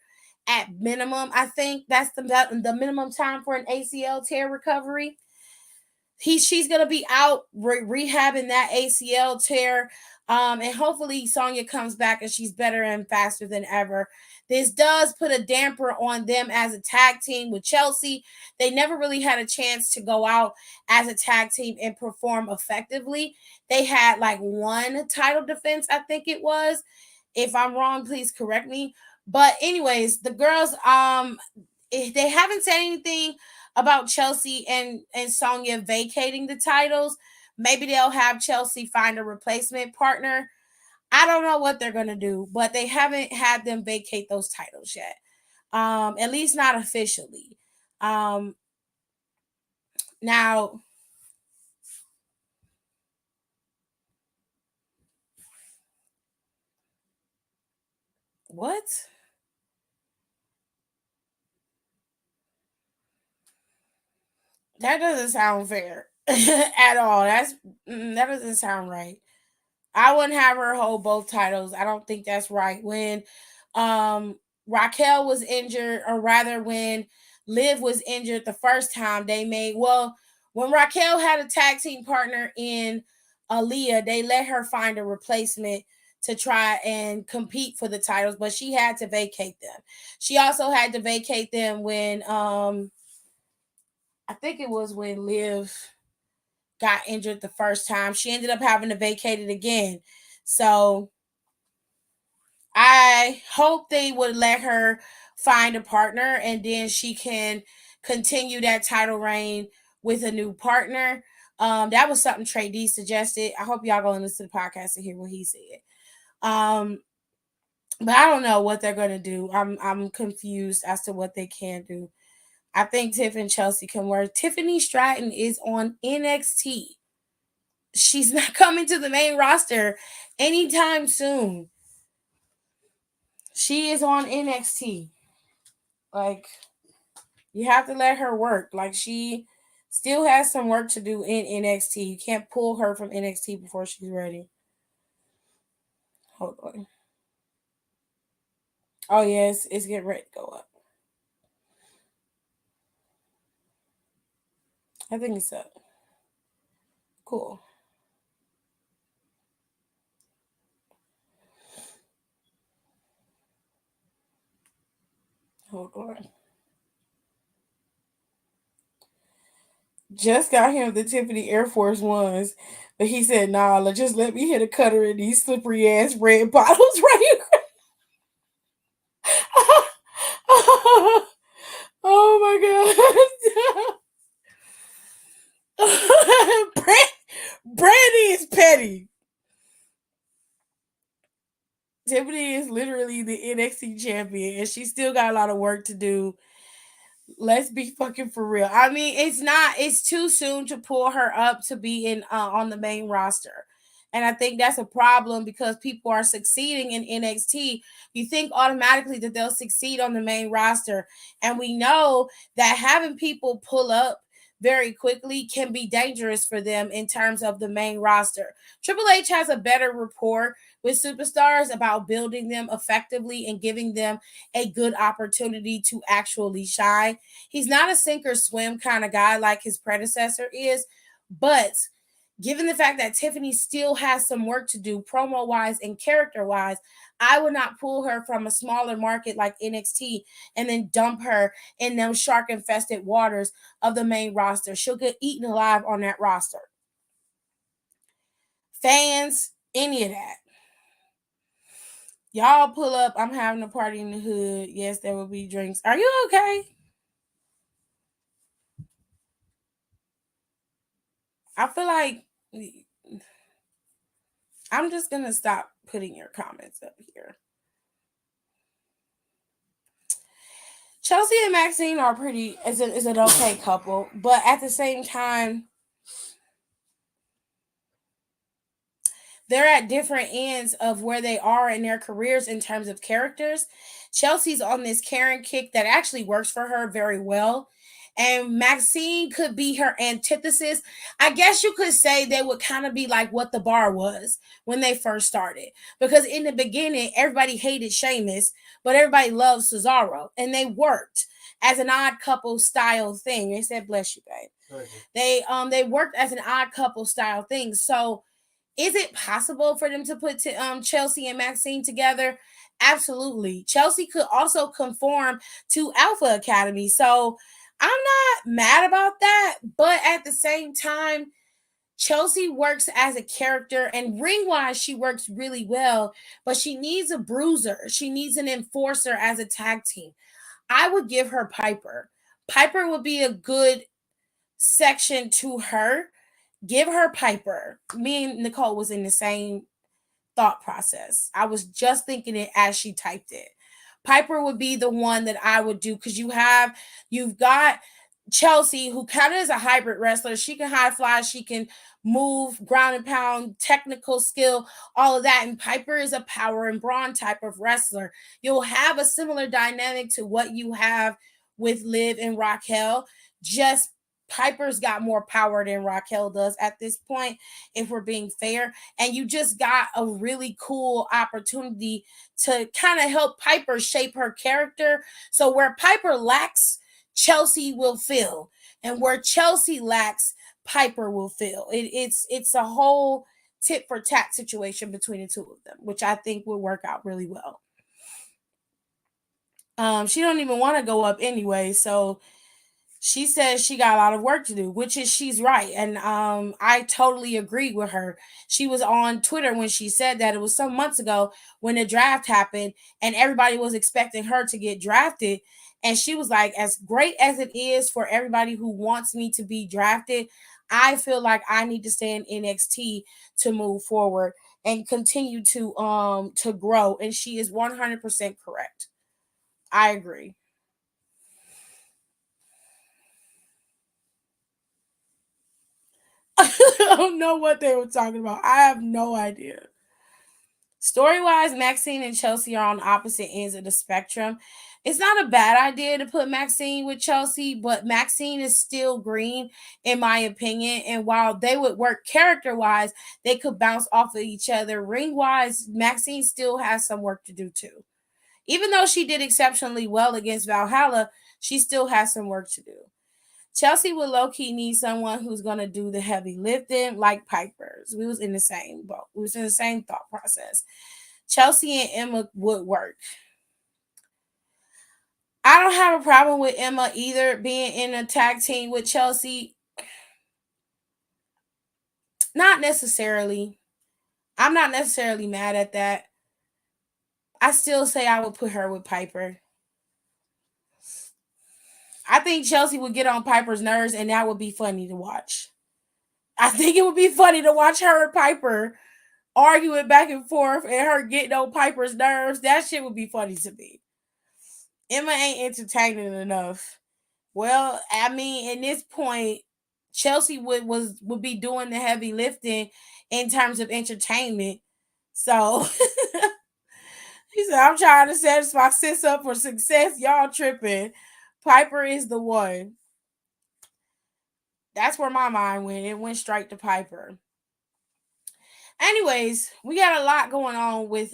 at minimum. I think that's the minimum time for an ACL tear recovery. She's going to be out rehabbing that ACL tear, and hopefully Sonya comes back and she's better and faster than ever. This does put a damper on them as a tag team with Chelsea. They never really had a chance to go out as a tag team and perform effectively. They had like one title defense, I think it was. If I'm wrong, please correct me. But anyways, the girls, they haven't said anything about Chelsea and Sonya vacating the titles. Maybe they'll have Chelsea find a replacement partner. I don't know what they're going to do, but they haven't had them vacate those titles yet. At least not officially. Now, what? That doesn't sound fair at all. That doesn't sound right. I wouldn't have her hold both titles. I don't think that's right. When Raquel was injured, or rather when Liv was injured the first time, when Raquel had a tag team partner in Aaliyah, they let her find a replacement to try and compete for the titles, but she had to vacate them. She also had to vacate them when I think it was when Liv got injured the first time. She ended up having to vacate it again. So I hope they would let her find a partner and then she can continue that title reign with a new partner. That was something Trey D suggested. I hope y'all go and listen to the podcast and hear what he said. But I don't know what they're gonna do. I'm confused as to what they can do. I think Tiff and Chelsea can work. Tiffany Stratton is on NXT. She's not coming to the main roster anytime soon. She is on NXT. Like, you have to let her work. Like, she still has some work to do in NXT. You can't pull her from NXT before she's ready. Hold on. Oh, yes, it's getting ready to go up. I think it's up. Cool. Hold on. Just got him the Tiffany Air Force Ones, but he said, nah, just let me hit a cutter in these slippery ass red bottles right here. Oh my god. Brandy is petty. Tiffany is literally the NXT champion, and she still got a lot of work to do. Let's be fucking for real. I mean, it's too soon to pull her up to be in on the main roster. And I think that's a problem because people are succeeding in NXT. You think automatically that they'll succeed on the main roster. And we know that having people pull up very quickly can be dangerous for them in terms of the main roster. Triple H has a better rapport with superstars about building them effectively and giving them a good opportunity to actually shine. He's not a sink or swim kind of guy like his predecessor is, but given the fact that Tiffany still has some work to do promo wise and character wise, I would not pull her from a smaller market like NXT and then dump her in them shark infested waters of the main roster. She'll get eaten alive on that roster. Fans, any of that. Y'all pull up. I'm having a party in the hood. Yes, there will be drinks. Are you okay? I feel like I'm just going to stop putting your comments up here. Chelsea and Maxine are is an okay couple, but at the same time, they're at different ends of where they are in their careers in terms of characters. Chelsea's on this Karen kick that actually works for her very well. And Maxine could be her antithesis. I guess you could say they would kind of be like what the bar was when they first started. Because in the beginning, everybody hated Sheamus, but everybody loved Cesaro. And they worked as an odd couple style thing. They said, bless you, babe. They worked as an odd couple style thing. So is it possible for them to put Chelsea and Maxine together? Absolutely. Chelsea could also conform to Alpha Academy. So I'm not mad about that. But at the same time, Chelsea works as a character, and ring-wise, she works really well. But she needs a bruiser. She needs an enforcer as a tag team. I would give her Piper. Piper would be a good section to her. Give her Piper. Me and Nicole was in the same thought process. I was just thinking it as she typed it. Piper would be the one that I would do because you've got Chelsea, who kind of is a hybrid wrestler. She can high fly, she can move, ground and pound, technical skill, all of that. And Piper is a power and brawn type of wrestler. You'll have a similar dynamic to what you have with Liv and Raquel. Just Piper's got more power than Raquel does at this point, if we're being fair. And you just got a really cool opportunity to kind of help Piper shape her character. So where Piper lacks, Chelsea will fill. And where Chelsea lacks, Piper will fill. It's a whole tit for tat situation between the two of them, which I think will work out really well. She don't even want to go up anyway, so she says she got a lot of work to do, which is she's right. And I totally agree with her. She was on Twitter when she said that. It was some months ago when the draft happened and everybody was expecting her to get drafted. And she was like, as great as it is for everybody who wants me to be drafted, I feel like I need to stay in NXT to move forward and continue to grow. And she is 100% correct. I agree. I don't know what they were talking about. I have no idea. Story wise, Maxine and Chelsea are on opposite ends of the spectrum. It's not a bad idea to put Maxine with Chelsea, but Maxine is still green, in my opinion. And while they would work character wise, they could bounce off of each other. Ring wise, Maxine still has some work to do too. Even though she did exceptionally well against Valhalla, she still has some work to do. Chelsea would low key need someone who's gonna do the heavy lifting, like Piper's. We was in the same boat. We was in the same thought process. Chelsea and Emma would work. I don't have a problem with Emma either being in a tag team with Chelsea. Not necessarily. I'm not necessarily mad at that. I still say I would put her with Piper. I think Chelsea would get on Piper's nerves, and that would be funny to watch. I think it would be funny to watch her and Piper arguing back and forth and her getting on Piper's nerves. That shit would be funny to me. Emma ain't entertaining enough. Well, I mean, at this point, Chelsea would be doing the heavy lifting in terms of entertainment. So he said, I'm trying to set my sis up for success. Y'all tripping. Piper is the one. That's where my mind went. It went straight to Piper. Anyways, we got a lot going on with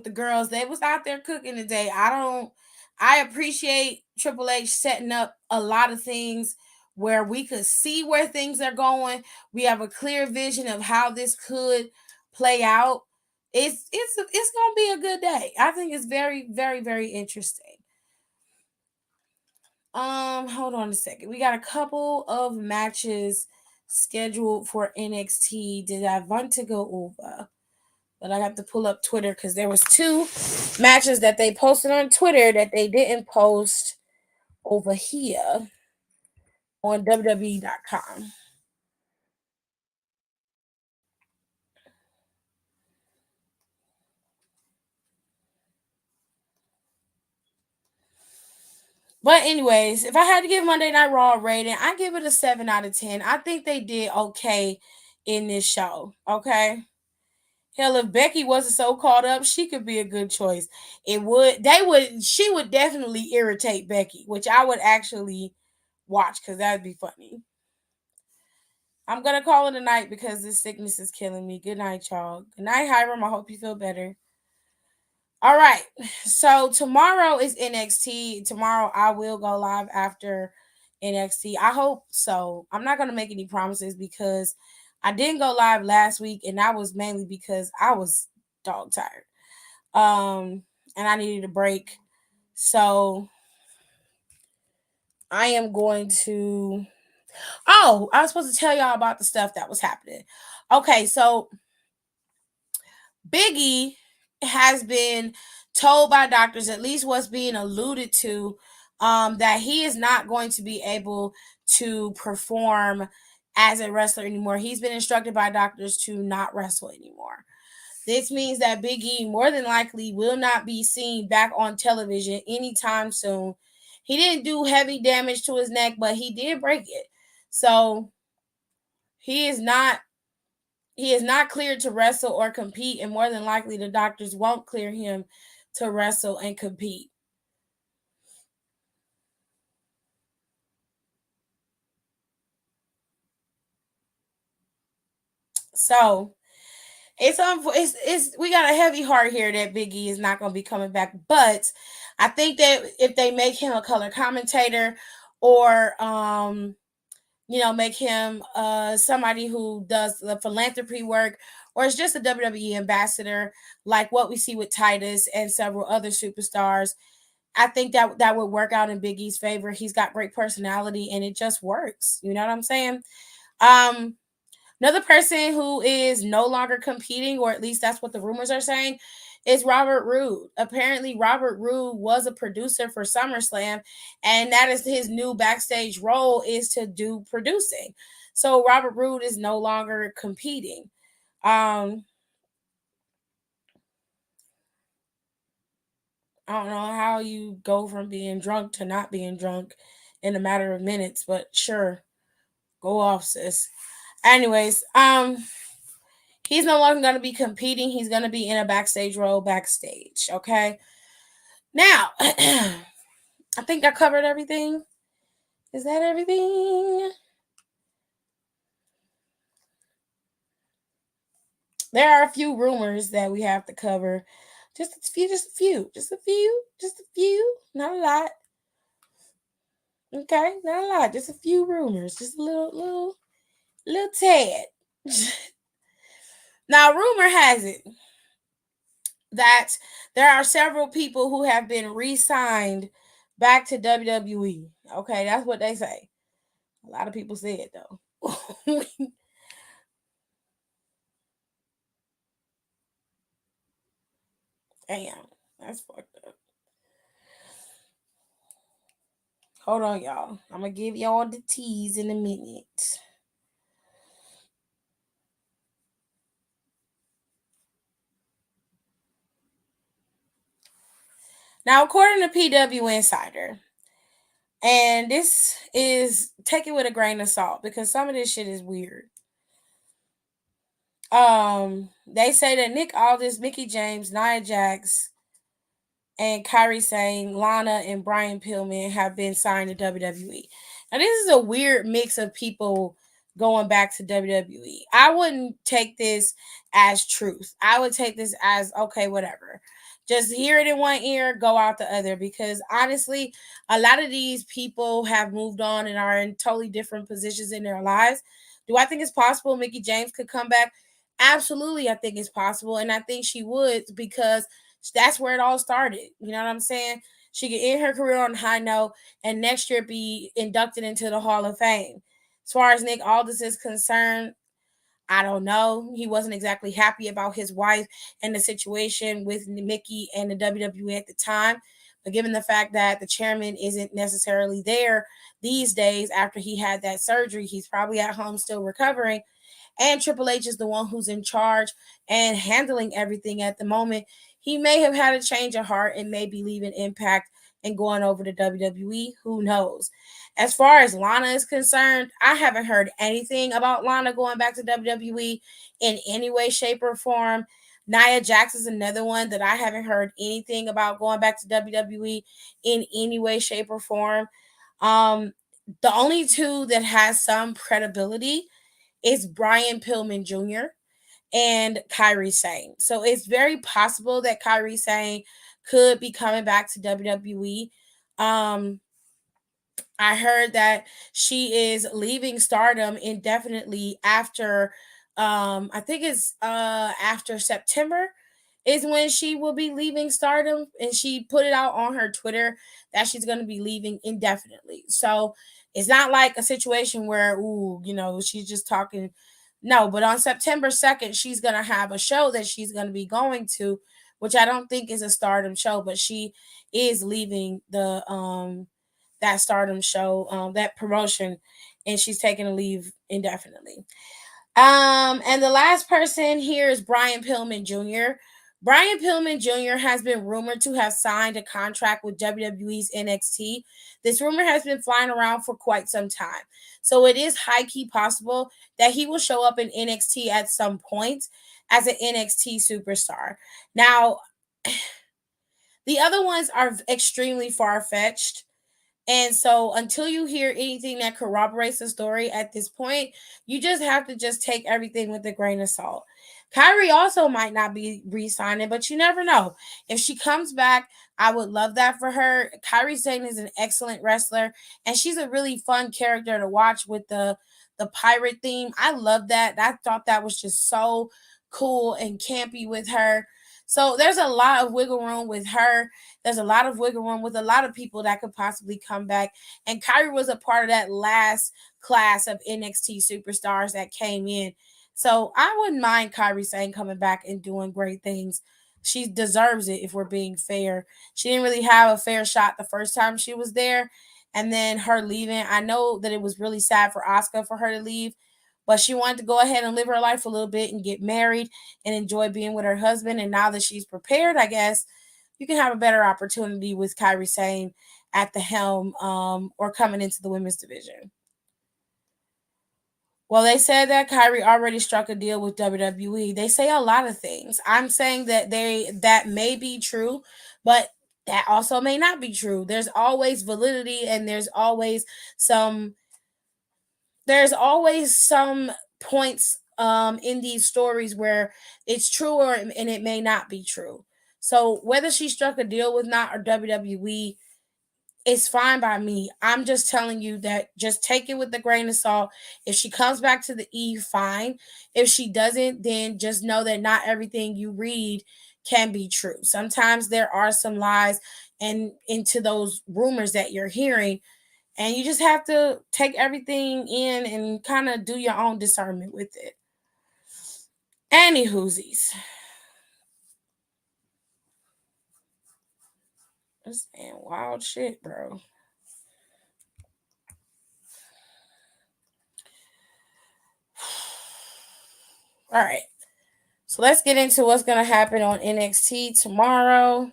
the girls. They was out there cooking today. I appreciate Triple H setting up a lot of things where we could see where things are going. We have a clear vision of how this could play out. It's gonna be a good day. I think it's very, very, very interesting. Hold on a second. We got a couple of matches scheduled for NXT. Did I want to go over? But I got to pull up Twitter because there was two matches that they posted on Twitter that they didn't post over here on WWE.com. But anyways, if I had to give Monday Night Raw a rating, I give it a 7 out of 10. I think they did okay in this show. Okay. Hell, if Becky wasn't so caught up, she could be a good choice. She would definitely irritate Becky, which I would actually watch because that'd be funny. I'm gonna call it a night because this sickness is killing me. Good night, y'all. Good night, Hiram. I hope you feel better. All right. So tomorrow is NXT. Tomorrow I will go live after NXT. I hope so. I'm not gonna make any promises because I didn't go live last week, and that was mainly because I was dog tired. And I needed a break. So I am going to. Oh, I was supposed to tell y'all about the stuff that was happening. Okay, so Biggie has been told by doctors, at least what's being alluded to, that he is not going to be able to perform as a wrestler anymore. He's been instructed by doctors to not wrestle anymore. This means that Big E more than likely will not be seen back on television anytime soon. He didn't do heavy damage to his neck, but he did break it. So he is not cleared to wrestle or compete, and more than likely the doctors won't clear him to wrestle and compete. So it's we got a heavy heart here that Big E is not going to be coming back, but I think that if they make him a color commentator or make him somebody who does the philanthropy work, or it's just a WWE ambassador like what we see with Titus and several other superstars, I think that would work out in Big E's favor. He's got great personality and it just works. You know what I'm saying? Another person who is no longer competing, or at least that's what the rumors are saying, is Robert Roode. Apparently, Robert Roode was a producer for SummerSlam, and that is his new backstage role, is to do producing. So Robert Roode is no longer competing. I don't know how you go from being drunk to not being drunk in a matter of minutes, but sure, go off, sis. Anyways, he's no longer going to be competing. He's going to be in a backstage role backstage. Okay. Now, I think I covered everything. Is that everything? There are a few rumors that we have to cover. Just a few. Not a lot. Okay, not a lot. Just a few rumors. Just a little tad. Now, rumor has it that there are several people who have been re-signed back to WWE. Okay, that's what they say. A lot of people say it though. Damn, that's fucked up. Hold on, y'all. I'm gonna give y'all the tease in a minute. Now, according to PW Insider, and this is, take it with a grain of salt because some of this shit is weird. They say that Nick Aldis, Mickie James, Nia Jax, and Kairi Sane, Lana, and Brian Pillman have been signed to WWE. Now, this is a weird mix of people going back to WWE. I wouldn't take this as truth. I would take this as, okay, whatever. Just hear it in one ear, go out the other. Because honestly, a lot of these people have moved on and are in totally different positions in their lives. Do I think it's possible Mickie James could come back? Absolutely, I think it's possible. And I think she would, because that's where it all started. You know what I'm saying? She could end her career on a high note and next year be inducted into the Hall of Fame. As far as Nick Aldis is concerned, I don't know. He wasn't exactly happy about his wife and the situation with Mickie and the WWE at the time. But given the fact that the chairman isn't necessarily there these days after he had that surgery, he's probably at home still recovering. And Triple H is the one who's in charge and handling everything at the moment. He may have had a change of heart and may be leaving Impact and going over to WWE. Who knows? As far as Lana is concerned, I haven't heard anything about Lana going back to WWE in any way, shape, or form. Nia Jax is another one that I haven't heard anything about going back to WWE in any way, shape, or form. The only two that has some credibility is Brian Pillman Jr. and Kairi Sane. So it's very possible that Kairi Sane could be coming back to WWE. I heard that she is leaving Stardom indefinitely after I think it's after September is when she will be leaving Stardom, and she put it out on her Twitter that she's going to be leaving indefinitely. So it's not like a situation where, ooh, you know, she's just talking. No, but on September 2nd, she's going to have a show that she's going to be going to, which I don't think is a Stardom show, but she is leaving the that Stardom show, that promotion, and she's taking a leave indefinitely. And the last person here is Brian Pillman Jr. Brian Pillman Jr. has been rumored to have signed a contract with WWE's NXT. This rumor has been flying around for quite some time. So it is high-key possible that he will show up in NXT at some point as an NXT superstar. Now, the other ones are extremely far-fetched. And so until you hear anything that corroborates the story at this point, you just have to just take everything with a grain of salt. Kairi also might not be re-signing, but you never know. If she comes back, I would love that for her. Kairi Sane is an excellent wrestler, and she's a really fun character to watch with the pirate theme. I love that. I thought that was just so cool and campy with her. So there's a lot of wiggle room with her. There's a lot of wiggle room with a lot of people that could possibly come back. And Kyrie was a part of that last class of NXT superstars that came in. So I wouldn't mind Kyrie Sane coming back and doing great things. She deserves it if we're being fair. She didn't really have a fair shot the first time she was there. And then her leaving, I know that it was really sad for Asuka for her to leave, but she wanted to go ahead and live her life a little bit and get married and enjoy being with her husband. And now that she's prepared, I guess you can have a better opportunity with Kyrie Sane at the helm or coming into the women's division. Well, they said that Kyrie already struck a deal with WWE. They say a lot of things. I'm saying that that may be true, but that also may not be true. There's always validity and there's always some points in these stories where it's true and it may not be true. So whether she struck a deal with not or WWE, it's fine by me. I'm just telling you that just take it with a grain of salt. If she comes back to the E, fine. If she doesn't, then just know that not everything you read can be true. Sometimes there are some lies and into those rumors that you're hearing, and you just have to take everything in and kind of do your own discernment with it. Anywhoosies. This man wild shit, bro. All right. So let's get into what's going to happen on NXT tomorrow.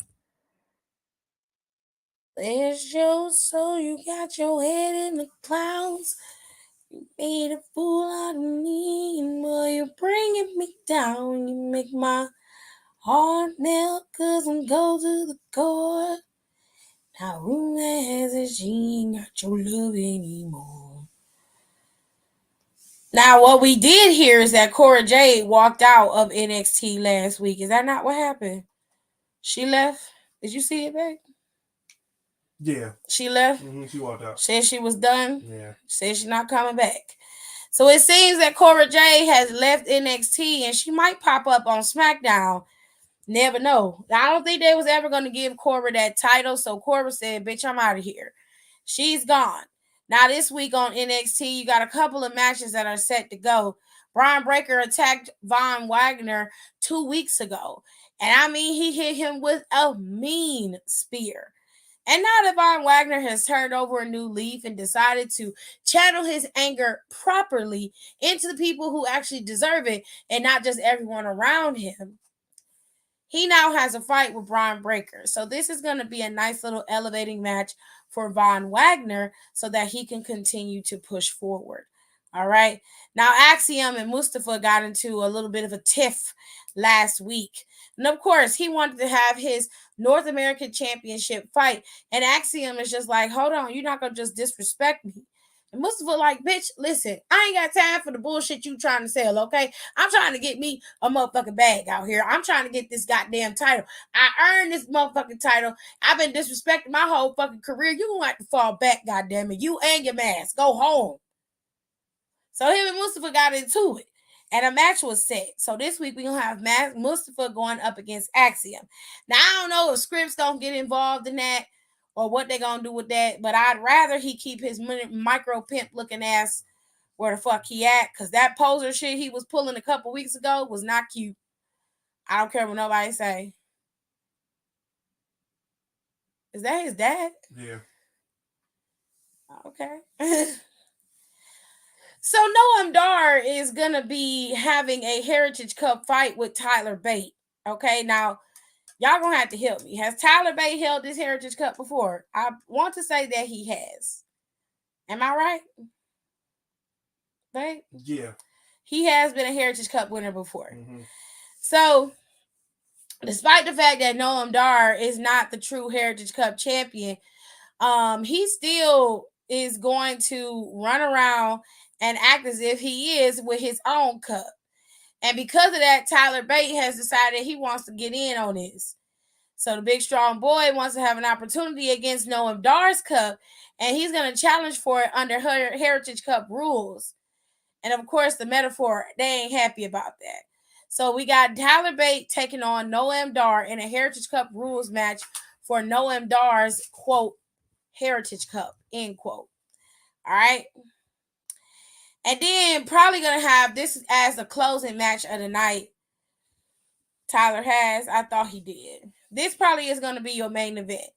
There's your soul. You got your head in the clouds. You made a fool out of me. And boy, you're bringing me down. You make my heart melt because I'm cold to the core. Now who has it? She ain't got your love anymore. Now, what we did hear is that Cora Jade walked out of NXT last week. Is that not what happened? She left? Did you see it, babe? Yeah. She left? Mm-hmm. She walked out. Said she was done? Yeah. Said she's not coming back. So it seems that Cora Jade has left NXT and she might pop up on SmackDown. Never know. I don't think they was ever going to give Cora that title. So Cora said, bitch, I'm out of here. She's gone. Now, this week on NXT, you got a couple of matches that are set to go. Brian Breaker attacked Von Wagner 2 weeks ago. And I mean, he hit him with a mean spear. And now that Von Wagner has turned over a new leaf and decided to channel his anger properly into the people who actually deserve it and not just everyone around him, he now has a fight with Brian Breaker. So this is going to be a nice little elevating match for Von Wagner so that he can continue to push forward. All right. Now, Axiom and Mustafa got into a little bit of a tiff last week. And of course, he wanted to have his North American Championship fight. And Axiom is just like, hold on, you're not going to just disrespect me. And Mustafa like, bitch, listen, I ain't got time for the bullshit you trying to sell, okay? I'm trying to get me a motherfucking bag out here. I'm trying to get this goddamn title. I earned this motherfucking title. I've been disrespecting my whole fucking career. You gonna have to fall back, goddamn it. You and your mask. Go home. So him and Mustafa got into it. And a match was set. So this week we're going to have Mustafa going up against Axiom. Now, I don't know if Scripps going to get involved in that or what they're going to do with that. But I'd rather he keep his micro pimp looking ass where the fuck he at. Because that poser shit he was pulling a couple weeks ago was not cute. I don't care what nobody say. Is that his dad? Yeah. Okay. So Noam Dar is going to be having a Heritage Cup fight with Tyler Bate. Okay, now, y'all going to have to help me. Has Tyler Bate held this Heritage Cup before? I want to say that he has. Am I right? Bate? Yeah. He has been a Heritage Cup winner before. Mm-hmm. So, despite the fact that Noam Dar is not the true Heritage Cup champion, he still is going to run around and act as if he is with his own cup. And because of that, Tyler Bate has decided he wants to get in on this. So the big strong boy wants to have an opportunity against Noam Dar's cup, and he's going to challenge for it under Heritage Cup rules. And of course, the metaphor, they ain't happy about that. So we got Tyler Bate taking on Noam Dar in a Heritage Cup rules match for Noam Dar's, quote, Heritage Cup, end quote. All right. And then probably going to have this as the closing match of the night. Tyler has. I thought he did. This probably is going to be your main event.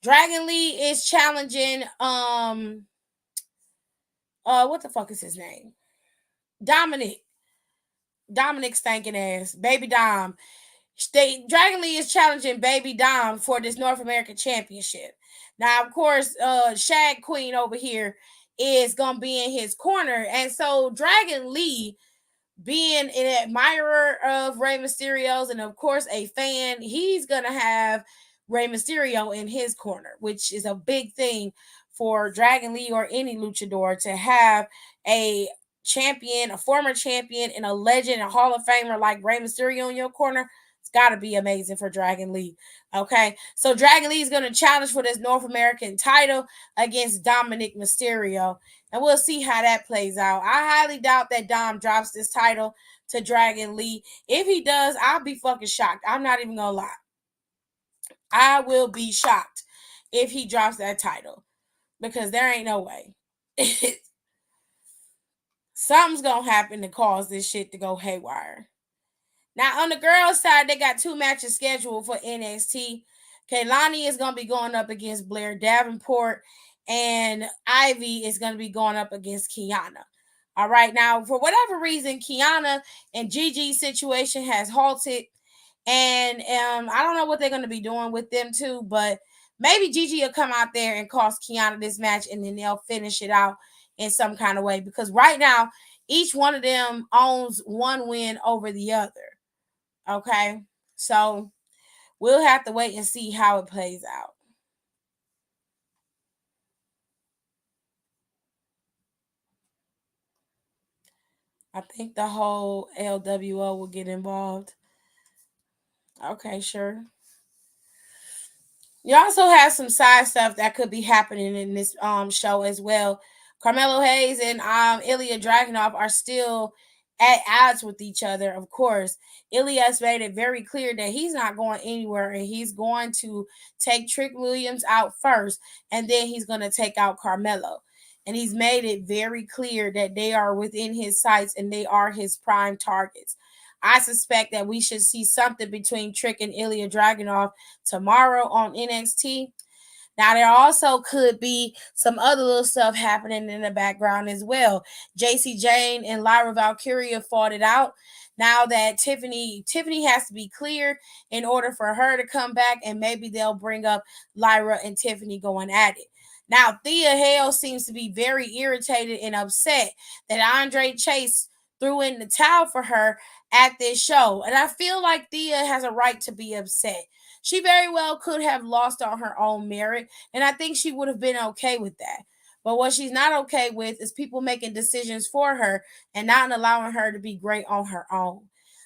Dragon Lee is challenging what the fuck is his name? Dominic stinking ass. Baby Dom. Dragon Lee is challenging Baby Dom for this North American Championship. Now, of course, Shag Queen over here is gonna be in his corner. And so Dragon Lee, being an admirer of Rey Mysterio's and of course a fan, he's gonna have Rey Mysterio in his corner, which is a big thing for Dragon Lee or any luchador to have a champion, a former champion, and a legend, a Hall of Famer like Rey Mysterio in your corner. It's got to be amazing for Dragon Lee. Okay, so Dragon Lee is going to challenge for this North American title against Dominic Mysterio. And we'll see how that plays out. I highly doubt that Dom drops this title to Dragon Lee. If he does, I'll be fucking shocked. I'm not even going to lie. I will be shocked if he drops that title. Because there ain't no way. Something's going to happen to cause this shit to go haywire. Now, on the girls' side, they got 2 matches scheduled for NXT. Kaylani is going to be going up against Blair Davenport. And Ivy is going to be going up against Kiana. All right. Now, for whatever reason, Kiana and Gigi's situation has halted. And I don't know what they're going to be doing with them too. But maybe Gigi will come out there and cost Kiana this match. And then they'll finish it out in some kind of way. Because right now, each one of them owns one win over the other. Okay. So we'll have to wait and see how it plays out. I think the whole LWO will get involved. Okay, sure. You also have some side stuff that could be happening in this show as well. Carmelo Hayes and Ilya Dragunov are still at odds with each other, of course. Ilya's made it very clear that he's not going anywhere and he's going to take Trick Williams out first, and then he's going to take out Carmelo. And he's made it very clear that they are within his sights and they are his prime targets. I suspect that we should see something between Trick and Ilya Dragunov tomorrow on NXT. Now, there also could be some other little stuff happening in the background as well. JC Jane and Lyra Valkyria fought it out. Now that Tiffany has to be cleared in order for her to come back, and maybe they'll bring up Lyra and Tiffany going at it. Now, Thea Hale seems to be very irritated and upset that Andre Chase threw in the towel for her at this show. And I feel like Thea has a right to be upset. She very well could have lost on her own merit, and I think she would have been okay with that. But what she's not okay with is people making decisions for her and not allowing her to be great on her own.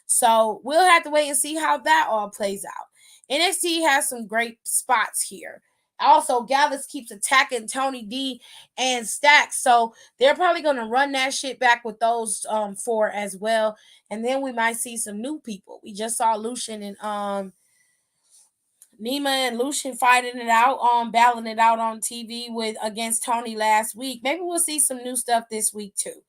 So we'll have to wait and see how that all plays out. NXT has some great spots here. Also, Gallus keeps attacking Tony D and Stacks, so they're probably going to run that shit back with those 4 as well. And then we might see some new people. We just saw Lucian and Nima and Lucian fighting it out, battling it out on TV against Tony last week. Maybe we'll see some new stuff this week too.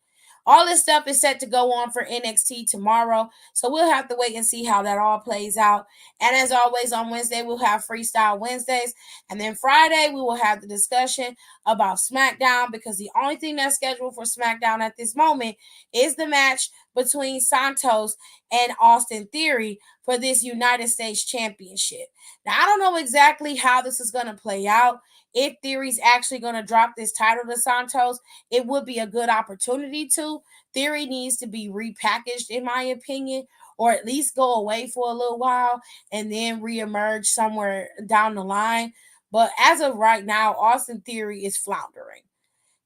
All this stuff is set to go on for NXT tomorrow, so we'll have to wait and see how that all plays out. And as always, on Wednesday, we'll have Freestyle Wednesdays. And then Friday, we will have the discussion about SmackDown, because the only thing that's scheduled for SmackDown at this moment is the match between Santos and Austin Theory for this United States Championship. Now, I don't know exactly how this is going to play out. If Theory's actually going to drop this title to Santos, it would be a good opportunity to. Theory needs to be repackaged, in my opinion, or at least go away for a little while and then reemerge somewhere down the line. But as of right now, Austin Theory is floundering,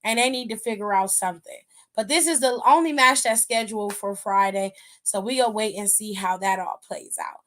and they need to figure out something. But this is the only match that's scheduled for Friday, so we'll wait and see how that all plays out.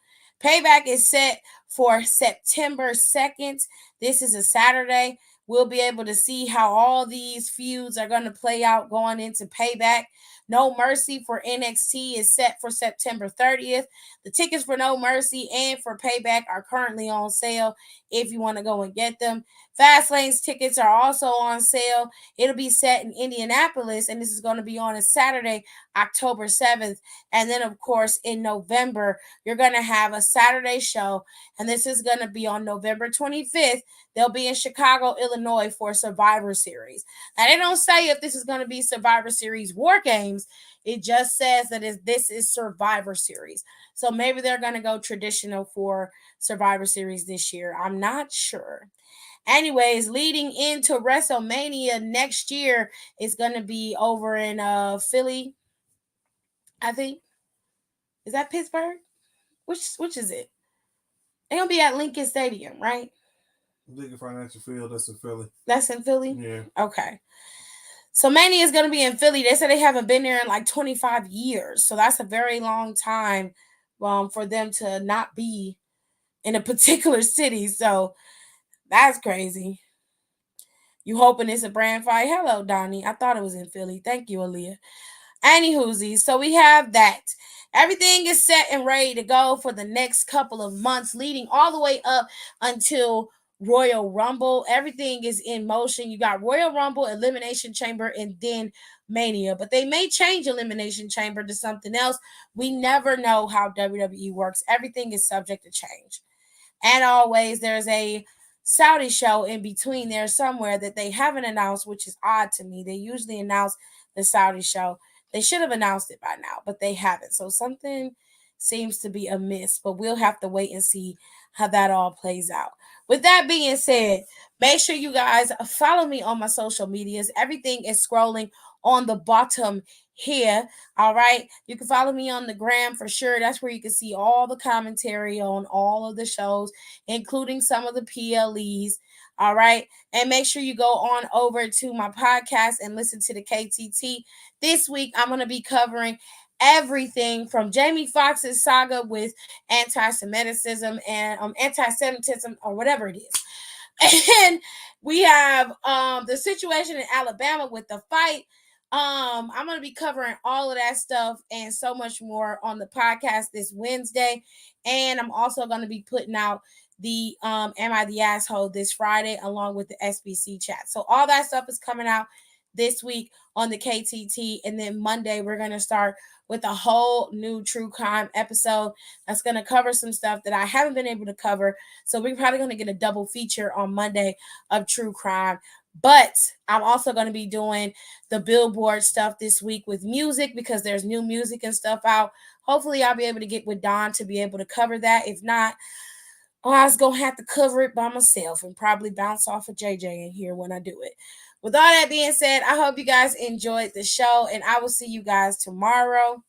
Payback is set for September 2nd. This is a Saturday. We'll be able to see how all these feuds are going to play out going into Payback. No Mercy for NXT is set for September 30th. The tickets for No Mercy and for Payback are currently on sale if you want to go and get them. Fastlane's tickets are also on sale. It'll be set in Indianapolis, and this is going to be on a Saturday, October 7th. And then, of course, in November, you're going to have a Saturday show, and this is going to be on November 25th. They'll be in Chicago, Illinois for Survivor Series. Now, they don't say if this is going to be Survivor Series War Games. It just says that this is Survivor Series. So maybe they're going to go traditional for Survivor Series this year. I'm not sure. Anyways, leading into WrestleMania next year, it's going to be over in Philly, I think. Is that Pittsburgh? Which is it? They're going to be at Lincoln Stadium, right? Lincoln Financial Field, that's in Philly. That's in Philly? Yeah. Okay. So Mania is going to be in Philly. They said they haven't been there in like 25 years. So that's a very long time for them to not be in a particular city. So that's crazy. You hoping it's a brand fight? Hello, Donnie. I thought it was in Philly. Thank you, Aaliyah. Anywhoosies, so we have that. Everything is set and ready to go for the next couple of months, leading all the way up until Royal Rumble. Everything is in motion. You got Royal Rumble, Elimination Chamber, and then Mania. But they may change Elimination Chamber to something else. We never know how WWE works. Everything is subject to change. And always, there's a Saudi show in between there somewhere that they haven't announced, which is odd to me. They usually announce the Saudi show. They should have announced it by now, but they haven't. So something seems to be amiss, but we'll have to wait and see how that all plays out. With that being said, make sure you guys follow me on my social medias. Everything is scrolling on the bottom here. All right. You can follow me on the gram for sure. That's where you can see all the commentary on all of the shows, including some of the PLEs. All right. And make sure you go on over to my podcast and listen to the KTT. This week, I'm going to be covering everything from Jamie Foxx's saga with anti-Semitism and anti-Semitism or whatever it is. And we have the situation in Alabama with the fight. I'm going to be covering all of that stuff and so much more on the podcast this Wednesday. And I'm also going to be putting out the Am I the Asshole this Friday along with the SBC chat. So all that stuff is coming out this week on the KTT. And then Monday, we're going to start with a whole new true crime episode that's going to cover some stuff that I haven't been able to cover. So we're probably going to get a double feature on Monday of true crime. But I'm also going to be doing the Billboard stuff this week with music because there's new music and stuff out. Hopefully, I'll be able to get with Don to be able to cover that. If not, I was going to have to cover it by myself and probably bounce off of JJ in here when I do it. With all that being said, I hope you guys enjoyed the show, and I will see you guys tomorrow.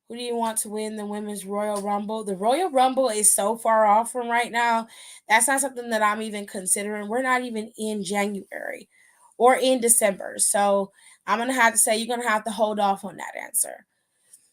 Who do you want to win the Women's Royal Rumble? The Royal Rumble is so far off from right now. That's not something that I'm even considering. We're not even in January or in December. So I'm going to have to say you're going to have to hold off on that answer.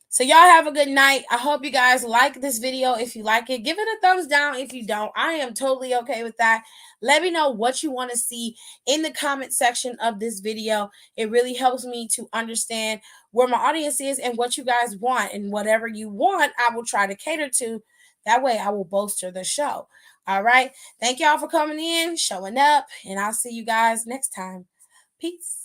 So y'all have a good night. I hope you guys like this video. If you like it, give it a thumbs down. If you don't, I am totally okay with that. Let me know what you want to see in the comment section of this video. It really helps me to understand where my audience is and what you guys want. And whatever you want, I will try to cater to. That way I will bolster the show. All right. Thank y'all for coming in, showing up, and I'll see you guys next time. Peace.